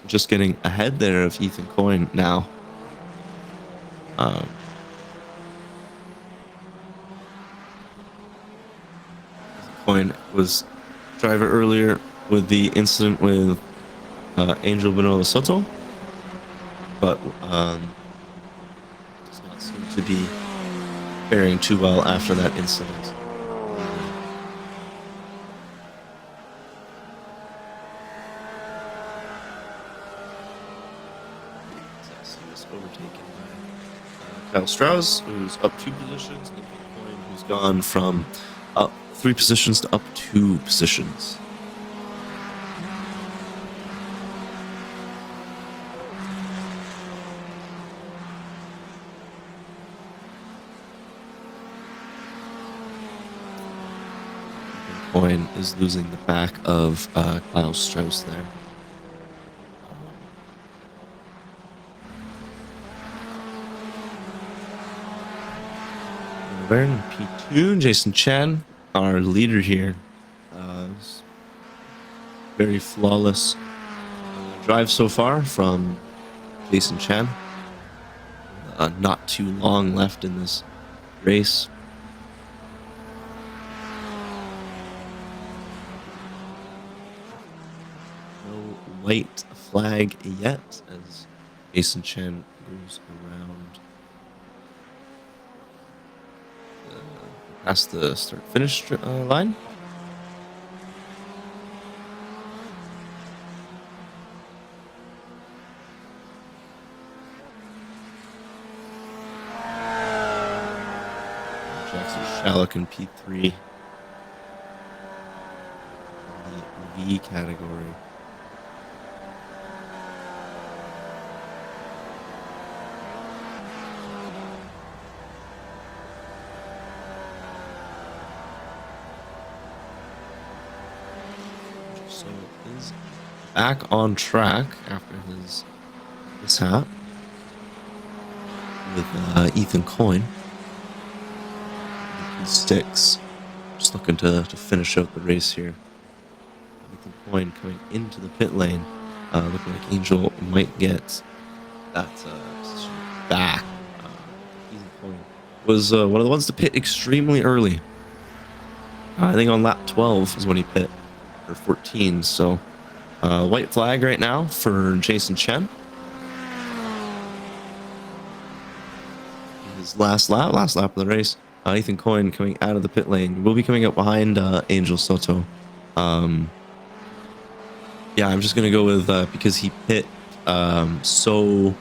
Just getting ahead there of Ethan Coyne now. Coyne was driver earlier with the incident with Angel Bonilla Soto, but does not seem to be faring too well after that incident. He was overtaken by Kyle Strauss, who's up 2 positions, and Coyne, who's gone from up 3 positions to up 2 positions. Coyne is losing the back of Kyle Strauss there. We're in P2, Jason Chen, our leader here. Very flawless drive so far from Jason Chen. Not too long left in this race. White flag yet as Jason Chen goes around past the start-finish line. Jackson Shallock in P3, the V category. So is back on track after his mishap with Ethan Coyne. He sticks, just looking to finish out the race here. Ethan Coyne coming into the pit lane, looking like Angel might get that position back. Ethan Coyne was one of the ones to pit extremely early. I think on lap 12 is when he pit. Or 14, so white flag right now for Jason Chen. his last lap of the race. Ethan Coyne coming out of the pit lane. Will be coming up behind Angel Soto. Yeah, I'm just gonna go with because he pit so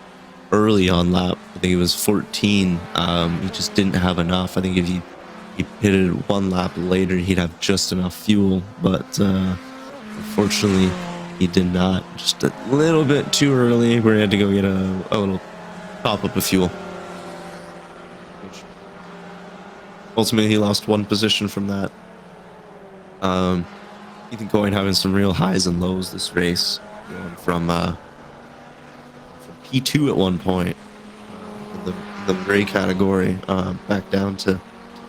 early on lap. I think it was 14. He just didn't have enough. I think if he pitted one lap later, he'd have just enough fuel. But unfortunately, he did not. Just a little bit too early. We had to go get a little top up of fuel. Which ultimately, he lost one position from that. Ethan Coyne having some real highs and lows this race, going from P2 at one point in the gray category, back down to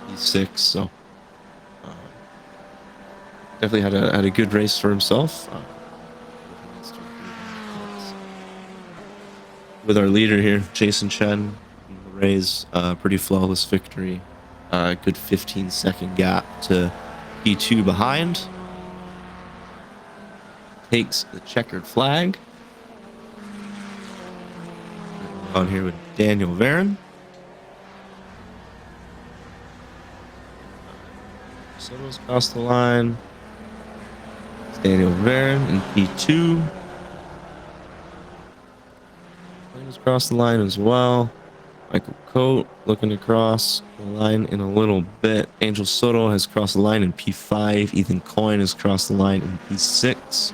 P6. So definitely had a good race for himself. With our leader here, Jason Chen, in the Rays, pretty flawless victory. Good 15-second gap to P2 behind. Takes the checkered flag. On here with Daniel Varon. Soto's across the line. It's Daniel Varon in P2. He's across the line as well. Michael Coate looking to cross the line in a little bit. Angel Soto has crossed the line in P5. Ethan Coyne has crossed the line in P6.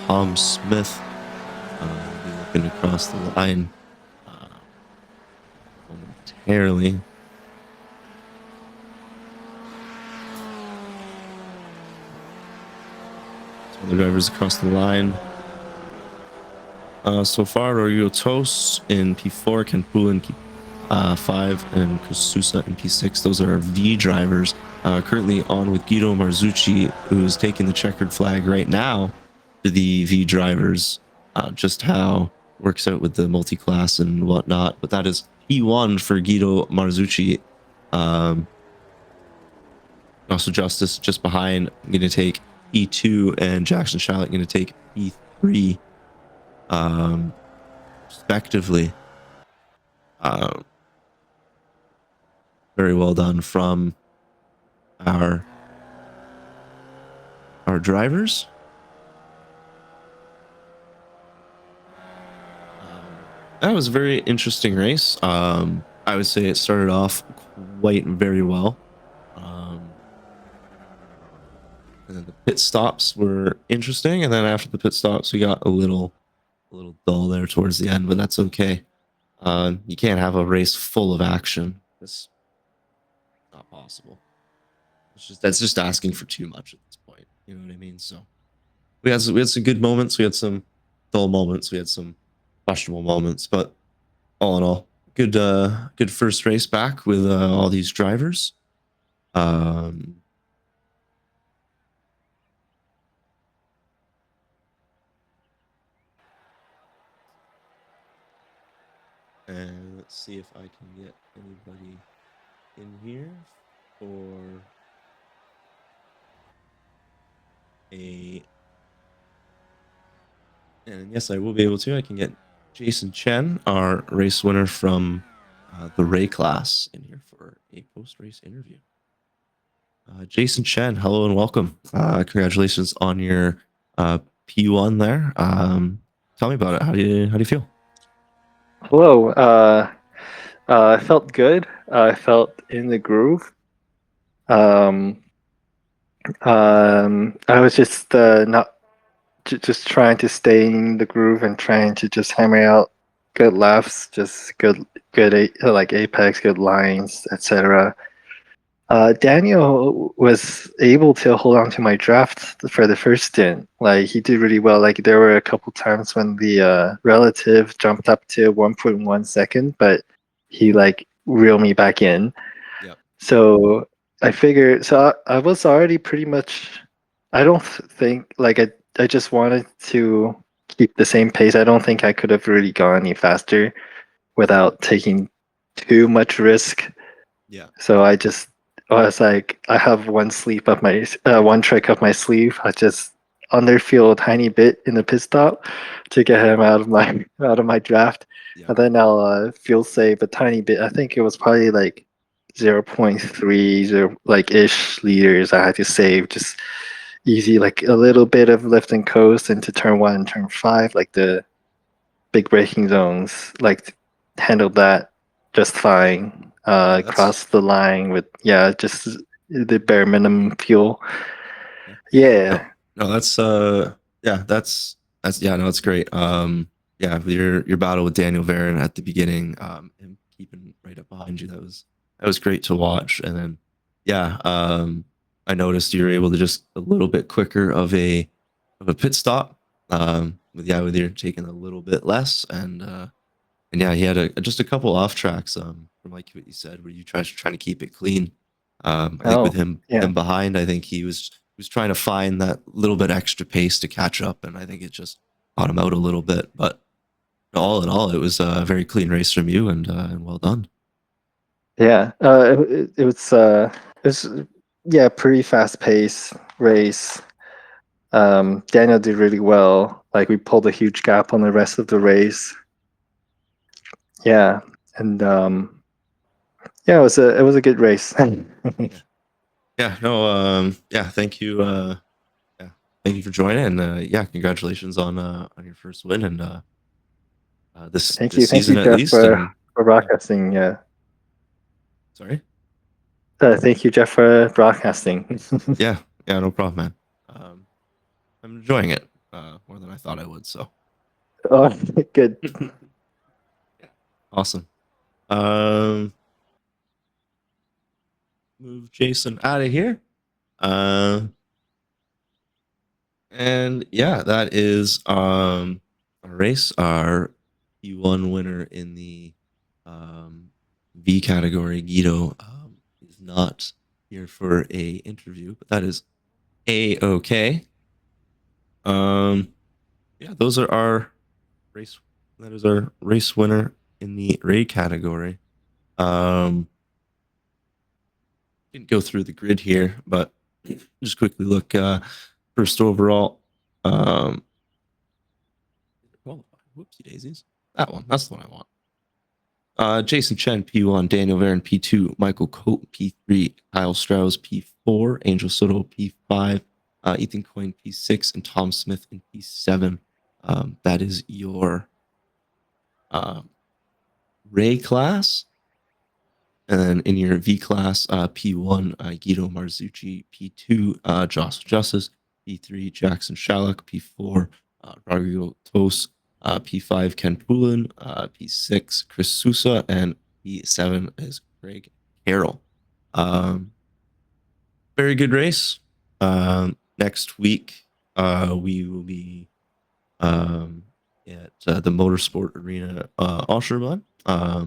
Tom Smith will be looking to cross the line momentarily. So the drivers across the line. So far, Rodrigo Tos in P4, Ken Poole in P5, and Kususa in P6. Those are our V drivers. Currently on with Guido Marzucci, who's taking the checkered flag right now to the V drivers. Just how it works out with the multi-class and whatnot. But that is P1 for Guido Marzucci. Also Justice just behind. I'm going to take P2, and Jackson Charlotte going to take P3. Respectively. Very well done from our drivers. That was a very interesting race. I would say it started off quite very well. And then the pit stops were interesting, and then after the pit stops, we got a little dull there towards the end, but that's okay. You can't have a race full of action. It's not possible. That's just asking for too much at this point. You know what I mean? So we had some good moments. We had some dull moments. We had some questionable moments, but all in all, good first race back with all these drivers. And let's see if I can get anybody in here for and yes, I will be able to. I can get Jason Chen, our race winner from the Ray class, in here for a post-race interview. Jason Chen, hello and welcome. Congratulations on your P1 there. Tell me about it. How do you feel? Hello. I felt good. I felt in the groove. I was just not just trying to stay in the groove and trying to just hammer out good laps, just good like apex, good lines, etc. Daniel was able to hold on to my draft for the first stint. Like he did really well. Like there were a couple times when the relative jumped up to 1.1 second, but he like reeled me back in. Yep. So I figured. So I was already pretty much. I don't think like I just wanted to keep the same pace. I don't think I could have really gone any faster without taking too much risk. Yeah. So I was like, I have one trick up my sleeve. underfuel a tiny bit in the pit stop to get him out of my draft, Yeah. and then I'll fuel save a tiny bit. I think it was probably like 0.30 like ish liters I had to save, just easy, like a little bit of lift and coast into turn 1 and turn 5, like the big braking zones, like handled that just fine. Yeah, that's Crossed the line with, yeah, just the bare minimum fuel. yeah. Yeah, No, no, that's yeah, no, it's great. Yeah, your battle with Daniel Varon at the beginning, him keeping right up behind you, that was great to watch. And then yeah, I noticed you were able to just a little bit quicker of a pit stop. With your taking a little bit less, and yeah, he had just a couple off tracks, from like what you said, where you trying to keep it clean. I think with oh yeah, him behind, I think he was trying to find that little bit extra pace to catch up, and I think it just caught him out a little bit. But all in all, it was a very clean race from you, and well done. yeah. It was, yeah, pretty fast pace race. Daniel did really well. Like we pulled a huge gap on the rest of the race. Yeah, and yeah, it was a good race. Yeah, yeah, no, yeah, thank you, yeah, thank you for joining, and yeah, congratulations on your first win, and this Thank season you, at Jeff, least, and for yeah, broadcasting. Yeah, sorry. thank you, Jeff, for broadcasting. Yeah, yeah, no problem, man. I'm enjoying it more than I thought I would. So Oh, good. yeah, awesome. Um, move Jason out of here. Uh, and yeah, that is our race. Our P1 winner in the V category, Guido, is not here for a interview, but that is a okay. Um, yeah, those are our race. That is our race winner in the raid category. Um, didn't go through the grid here, but just quickly look. First overall, whoopsie daisies. That one. That's the one I want. Jason Chen, P1, Daniel Varon, P2, Michael Coate, P3, Kyle Strauss, P4, Angel Soto, P5, Ethan Coyne, P6, and Tom Smith in P7. That is your um, Ray class. And then in your V class, P1, Guido Marzucci, P2, Josh Justice, P3, Jackson Shallock, P4, Rodrigo Tos, P5, Ken Poulin, P6, Chris Sousa, and P7 is Greg Carroll. Very good race. Next week, we will be at the Motorsport Arena, Osherman. I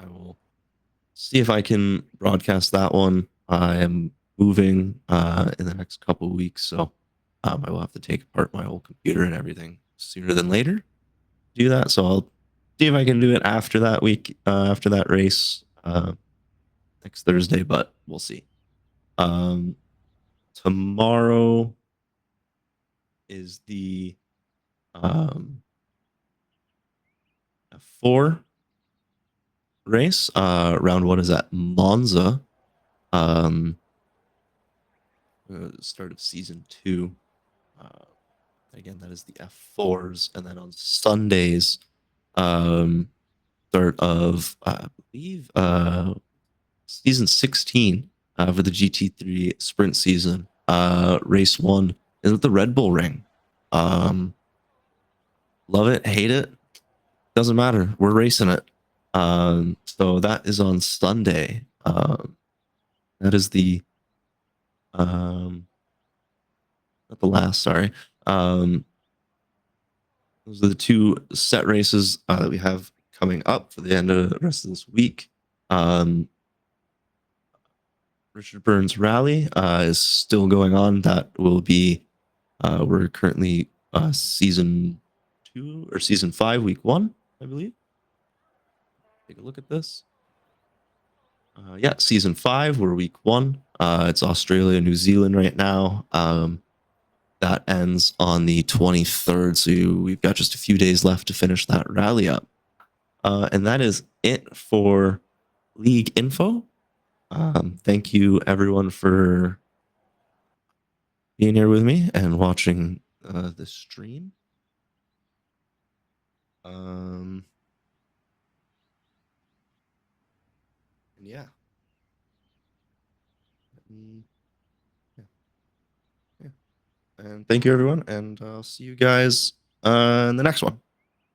will see if I can broadcast that one. I am moving in the next couple of weeks, so I will have to take apart my whole computer and everything sooner than later. Do that, so I'll see if I can do it after that week, after that race next Thursday, but we'll see. Tomorrow is the F4 race. Round one is at Monza. Start of season 2. Again, that is the F4s, and then on Sundays, start of I believe season 16 for the GT3 sprint season. Race 1 is at the Red Bull Ring. Love it, hate it, doesn't matter. We're racing it. So that is on Sunday. That is the not the last, sorry. Those are the two set races that we have coming up for the end of the rest of this week. Richard Burns Rally is still going on. That will be, we're currently season 2 or season 5, week 1, I believe. Take a look at this. Yeah, season 5, we're week 1. It's Australia, New Zealand right now. that ends on the 23rd. So we've got just a few days left to finish that rally up. And that is it for league info. Thank you everyone for being here with me and watching the stream. And yeah. And thank you everyone, and I'll see you guys in the next one.